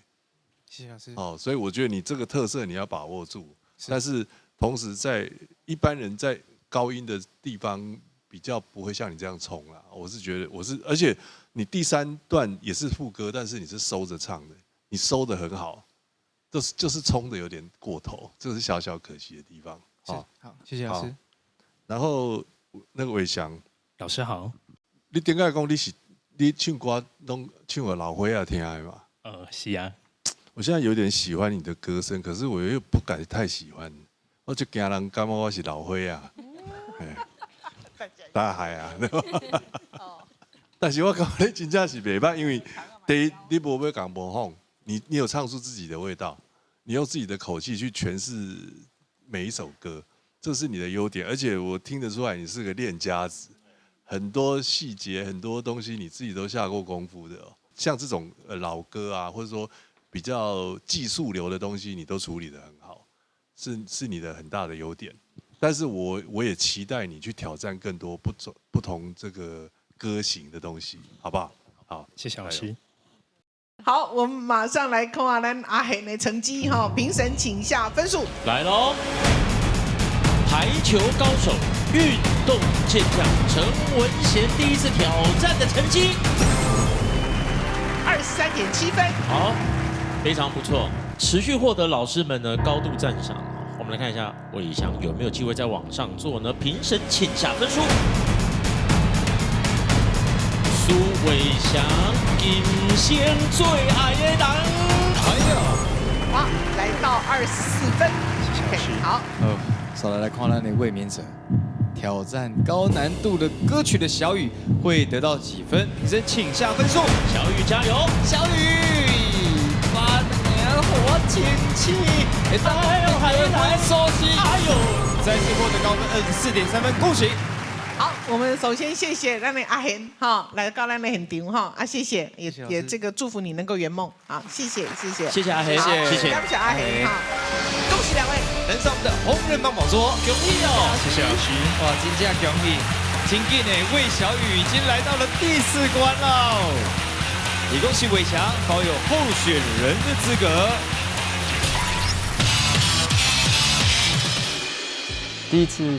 谢谢老师。所以我觉得你这个特色你要把握住，但是同时在一般人在高音的地方比较不会像你这样冲啦。我是觉得而且你第3段也是副歌，但是你是收着唱的，你收得很好。就是冲的有点过头，这是小小可惜的地方。好，谢谢老师。然后那个伟翔老师好，你点解讲你唱歌拢唱给老伙仔听的嘛？是啊。我现在有点喜欢你的歌声，可是我又不敢太喜欢，我就惊人感觉我是老伙仔，大海啊，对吧？但是我感觉你真正是袂歹，因为第一你无要讲模仿，你有唱出自己的味道。你用自己的口气去诠释每一首歌，这是你的优点，而且我听得出来你是个练家子，很多细节、很多东西你自己都下过功夫的。像这种老歌啊，或者说比较技术流的东西，你都处理得很好，是你的很大的优点。但是我也期待你去挑战更多不同这个歌型的东西，好不好？好，谢谢老师。好，我们马上来看下咱阿贤的成绩哈，评审请下分数。来喽，排球高手、运动健将陈文贤第一次挑战的成绩23.7分。好，非常不错，持续获得老师们呢高度赞赏。我们来看一下伟翔有没有机会在往上做呢？评审请下分数。苏伟翔，今生最爱的人。好，来到24分。OK， 好。稍后来看咱的卫冕者挑战高难度的歌曲的小雨会得到几分？评审请下分数。小雨加油！小雨，把年火请起，台收起。哎呦，再次获得高分24.3分，恭喜！好，我们首先谢谢咱的阿贤哈，来到咱的现场哈啊，谢谢，也这个祝福你能够圆梦啊，谢谢。谢谢阿贤，谢谢，感谢阿贤哈，恭喜两位登上我们的红人帮宝座，恭喜哦！谢谢老师，哇，真正恭喜！今天呢，魏小雨已经来到了第4关了，也恭喜伟强保有候选人的资格。第一次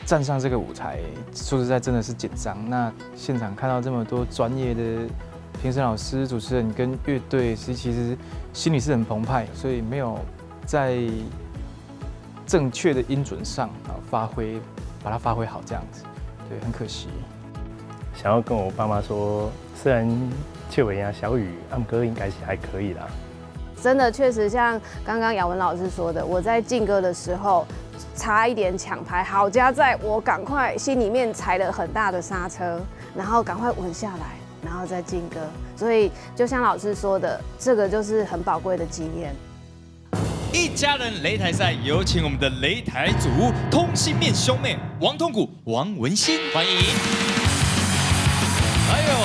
站上这个舞台，说实在真的是紧张。那现场看到这么多专业的评审老师、主持人跟乐队，其实心里是很澎湃，所以没有在正确的音准上把它发挥好这样子，对，很可惜。想要跟我爸妈说，虽然切尾呀小雨暗歌应该是还可以啦。真的确实像刚刚雅文老师说的，我在进歌的时候差一点抢拍，好加在我赶快心里面踩了很大的刹车，然后赶快稳下来，然后再进歌。所以就像老师说的，这个就是很宝贵的经验。一家人擂台赛，有请我们的擂台组通心面兄妹王通谷、王文新，欢迎。还有。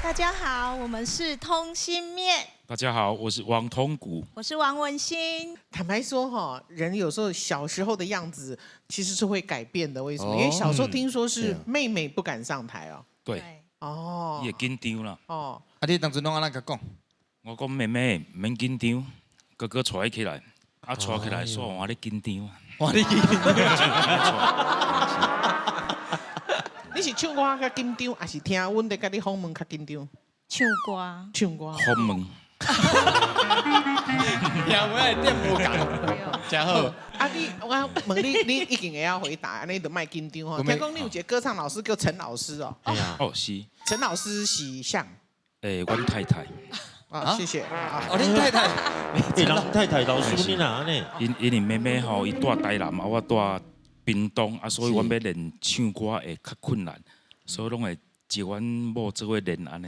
大家好，我们是通心面。大家好，我是王通谷，我是王文新。坦白说哈，人有时候小时候的样子其实是会改变的，为什么？因为小时候听说是妹妹不敢上台哦。对。哦。也紧张啦。哦。啊，你当初拢安怎甲讲？我讲妹妹唔免紧张，哥哥带起来，啊带起来，说我咧紧张。我咧紧张。你是唱歌较紧张，还是听阮在甲你访问较紧张？唱歌。唱歌。访问。两位点不讲，真好。啊，我问你，你一定会晓回答，你就莫紧张吼。听讲你有一个歌唱老师叫陈老师哦。哎呀，哦是。陈老师是像？阮太太。啊，谢谢。哦，恁太太。人太太老师你哪呢？因为妹妹吼，伊住台南，啊我住屏东，啊所以阮要练唱歌会较困难，所以拢会接阮某做伙练安尼。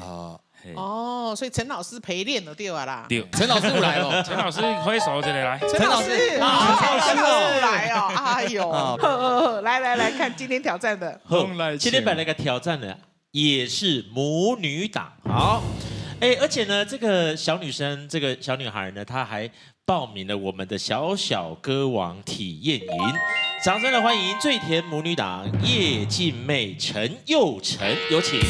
哦，所以陈老师陪练了对吧啦？对，陈老师有来哦，陈老师挥手一个来。陈老师，陈老师来哦，哎呦，来看今天挑战的。今天本来个挑战的也是母女档，好，而且呢，这个小女生，这个小女孩呢，她还报名了我们的小小歌王体验营，掌声的欢迎最甜母女档叶静妹、陈佑成，有请。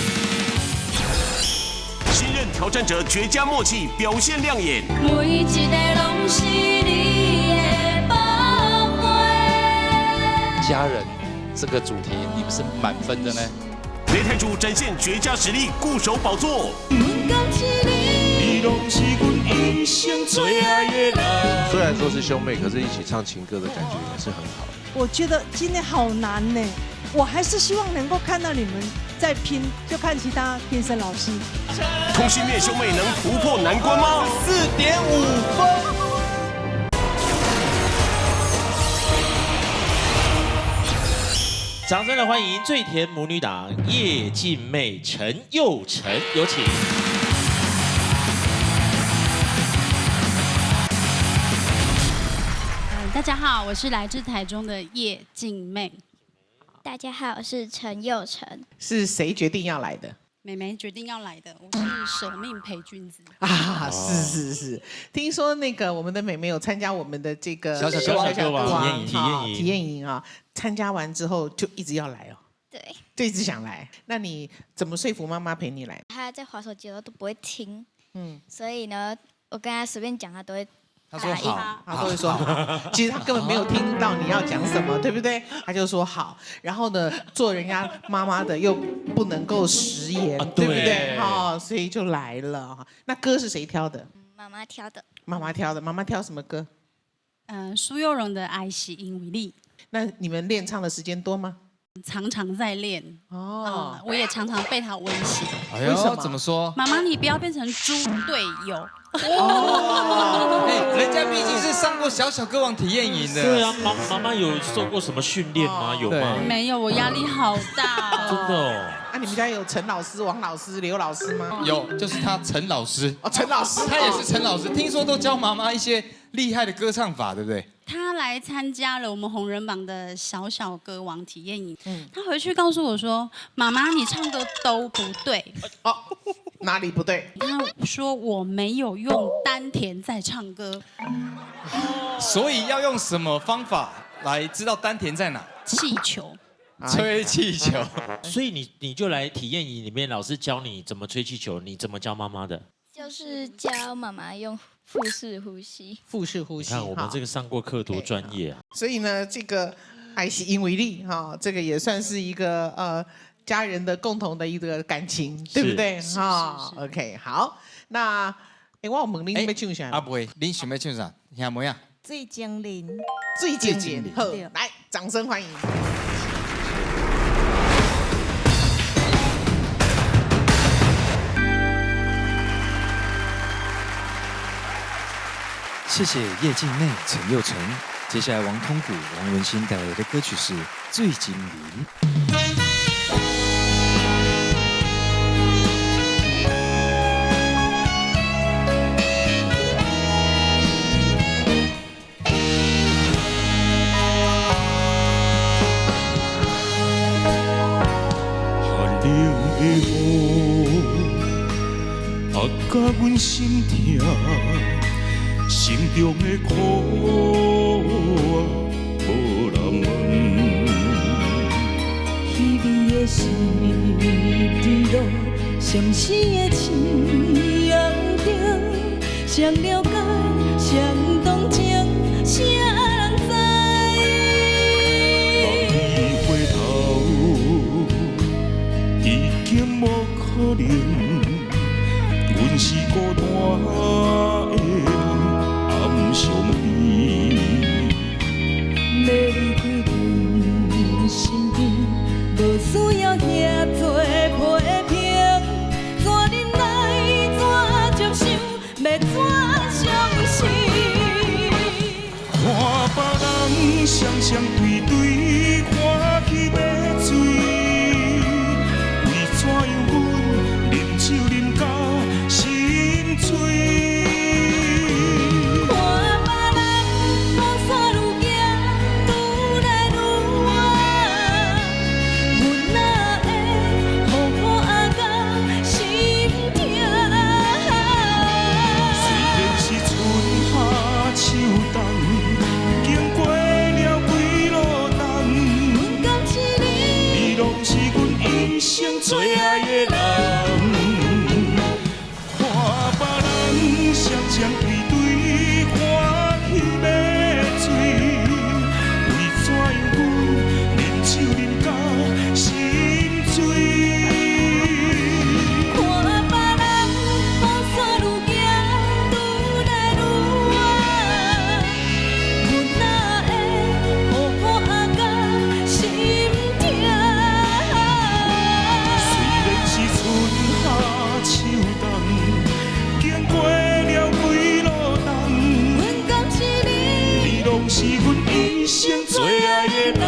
新任挑战者绝佳默契，表现亮眼。每一个拢是你的宝贝。家人这个主题，你们是满分的呢。擂台主展现绝佳实力，固守宝座。虽然说是兄妹，可是一起唱情歌的感觉也是很好。我觉得今天好难呢，我还是希望能够看到你们在拼，就看其他评审老师。通心面兄妹能突破难关吗？4.5分。掌声的欢迎最甜母女档叶静妹、陈佑成，有请。大家好，我是来自台中的叶静妹。大家好，我是陈佑成。是谁决定要来的？妹妹决定要来的，我是舍命陪君子啊！是，听说那个我们的妹妹有参加我们的这个小歌王体验营啊，参加完之后就一直要来哦。对，就一直想来。那你怎么说服妈妈陪你来？她在滑手机的时候都不会听，所以呢，我跟她随便讲，她都会。他说好，他都会说好。其实他根本没有听到你要讲什么，对不对？他就说好。然后呢，做人家妈妈的又不能够食言，对不对？所以就来了。那歌是谁挑的？妈妈挑的。妈妈挑的。妈妈挑什么歌？苏有容的《爱是因为你》。那你们练唱的时间多吗？常常在练哦，我也常常被他威胁。哎呦，怎么说？妈妈，你不要变成猪队友。哦，人家毕竟是上过小小歌王体验营的。对啊，妈妈有受过什么训练吗？有吗？没有，我压力好大。真的哦。啊，你们家有陈老师、王老师、刘老师吗？有，就是他陈老师。哦，陈老师，他也是陈老师。听说都教妈妈一些厉害的歌唱法，对不对？他来参加了我们红人榜的小小歌王体验营。他回去告诉我说：“妈妈，你唱歌都不对。”哦，哪里不对？他说我没有用丹田在唱歌。所以要用什么方法来知道丹田在哪？气球。吹气球。所以你就来体验营里面，老师教你怎么吹气球，你怎么教妈妈的？就是教妈妈用腹式呼吸。腹式呼吸。你看我们这个上过课多专业啊！所以呢，这个爱惜因为利哈，这个也算是一个家人的共同的一个感情，对不对？哈 ，OK， 好，那我问你要唱啥？啊，不会，你想要唱啥？听没呀？最精灵，最精灵，好，来，掌声欢迎。谢谢叶静内、陈佑成。接下来王通谷、王文新带来的歌曲是《醉精灵》。寒冷的雨，压甲阮心痛。心中的苦，无人问。稀微的是伫落相思的夕阳中，谁了解，谁同情，谁人知？望伊回头，已经无可能。阮是孤单的。相依，要离开阮身边，无需要遐多批评。怎忍耐，怎接受，要怎相信？看别人双双对对，欢喜要醉，为怎样阮啉酒啉到心醉？最爱的人，看别人双双对对，欢喜要醉，为怎样阮啉酒啉到心醉？看别人风沙愈行愈来愈远，阮哪会好好啊甲心痛？秋冬，经过了几路冬，阮敢是你拢是阮一生最爱的人。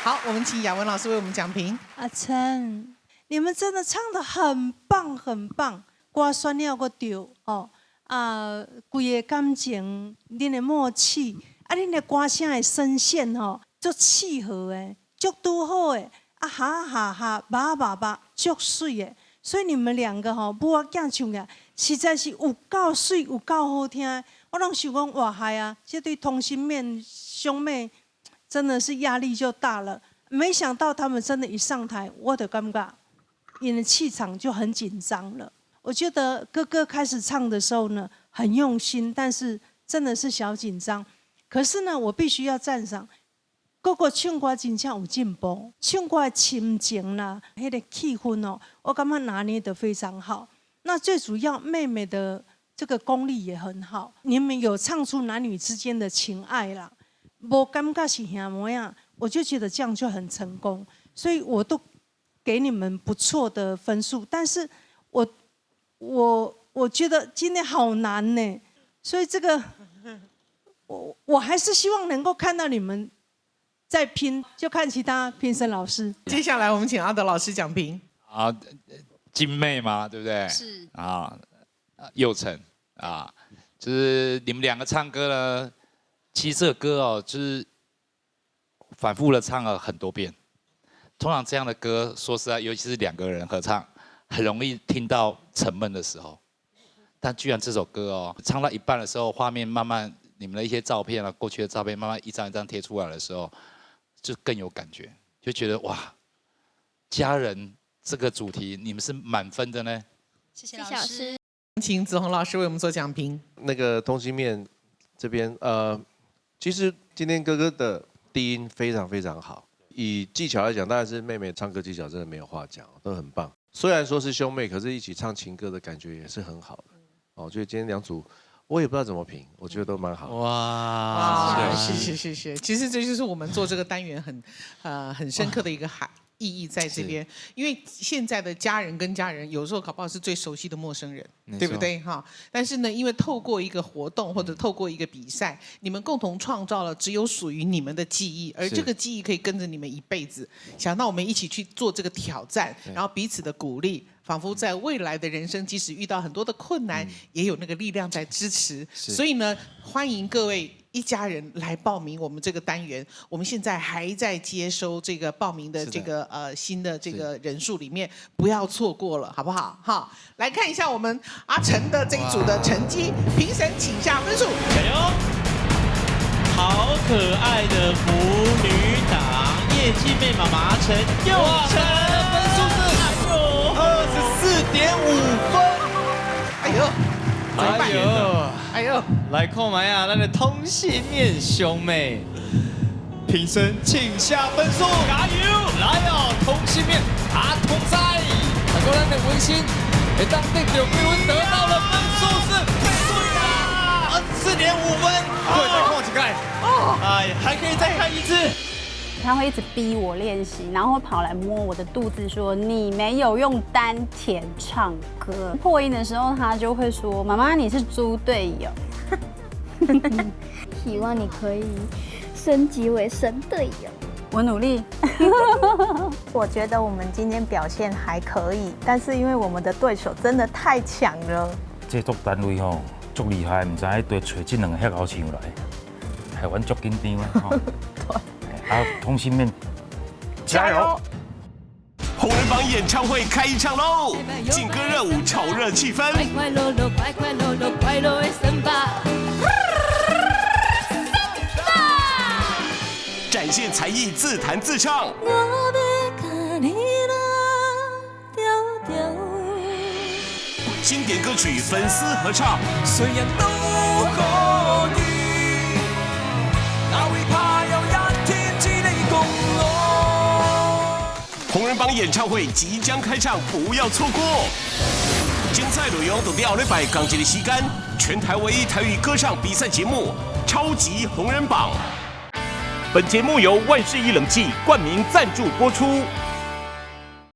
好，我们请雅文老师为我们讲评。阿琛，你们真的唱得很棒很棒，歌选了个对哦，规个感情，恁的默契，恁的歌声的声线吼，足契合的，足拄好的，哈哈哈，叭叭叭，足水的。所以你们两个吼，母仔囝唱起来，实在是有够水，有够好听。我拢想讲哇嗨啊，这对同性恋兄妹。真的是压力就大了，没想到他们真的，一上台，我的尴尬，你的气场就很紧张了。我觉得哥哥开始唱的时候呢，很用心，但是真的是小紧张。可是呢，我必须要赞赏，各个唱歌真正有进步，唱歌的心情啦，那个气氛哦，我感觉拿捏得非常好。那最主要，妹妹的这个功力也很好，你们有唱出男女之间的情爱啦，无感觉是兄妹啊，我就觉得这样就很成功，所以我都给你们不错的分数。但是我觉得今天好难呢，所以这个我还是希望能够看到你们在拼，就看其他评审老师。接下来我们请阿德老师讲评。啊，金妹嘛，对不对？是啊，佑成啊，就是你们两个唱歌呢，其实这个歌哦，就是反复的唱了很多遍。通常这样的歌，说实在，尤其是两个人合唱，很容易听到沉闷的时候。但居然这首歌哦，唱到一半的时候，画面慢慢，你们的一些照片啊，过去的照片慢慢一张一张贴出来的时候，就更有感觉，就觉得哇，家人这个主题你们是满分的呢。谢谢老师。请子鸿老师为我们做讲评。那个通心面这边，其实今天哥哥的低音非常非常好。以技巧来讲，当然是妹妹唱歌技巧真的没有话讲，都很棒。虽然说是兄妹，可是一起唱情歌的感觉也是很好的。哦，我觉得今天两组，我也不知道怎么评，我觉得都蛮好。哇，谢谢。其实这就是我们做这个单元很深刻的一个意义在这边，因为现在的家人跟家人有时候搞不好是最熟悉的陌生人，对不对哈？但是呢，因为透过一个活动或者透过一个比赛，你们共同创造了只有属于你们的记忆，而这个记忆可以跟着你们一辈子。想到我们一起去做这个挑战，然后彼此的鼓励，仿佛在未来的人生，即使遇到很多的困难，也有那个力量在支持。所以呢，欢迎各位一家人来报名我们这个单元。我们现在还在接收这个报名的这个新的这个人数里面，不要错过了，好不好？好，来看一下我们阿成的这一组的成绩，评审请下分数。加油！好可爱的母女档，叶继妹妈妈陈佑成，分数是24.5分。哎呦，来看麦啊，咱的通心面兄妹，评审请下分数，加油！来哦，通心面阿通赛，不过咱的文心会当得到几分，得到了分数是对啦，24.5分。对，再看一个，哎呀，还可以再看一次。他会一直逼我练习，然后会跑来摸我的肚子，说你没有用丹田唱歌。破音的时候，他就会说：“妈妈，你是猪队友。”希望你可以升级为神队友。我努力。我觉得我们今天表现还可以，但是因为我们的对手真的太强了。制作单位吼足厉害，唔知喺对找这两个遐好唱来，害阮足紧张啊！对。啊，通心面，加油！红人榜演唱会开唱喽！劲歌热舞炒热气氛，快快乐乐，快快乐乐，快乐的森巴。展现才艺，自弹自唱。我要跟你调调。经典歌曲粉丝合唱。虽然都可以，哪會怕有一天知你共我？红人榜演唱会即将开唱，不要錯過。精彩內容都掉禮拜港節的時間，全台唯一台語歌唱比賽節目《超級紅人榜》。本節目由萬事一冷氣冠名贊助播出。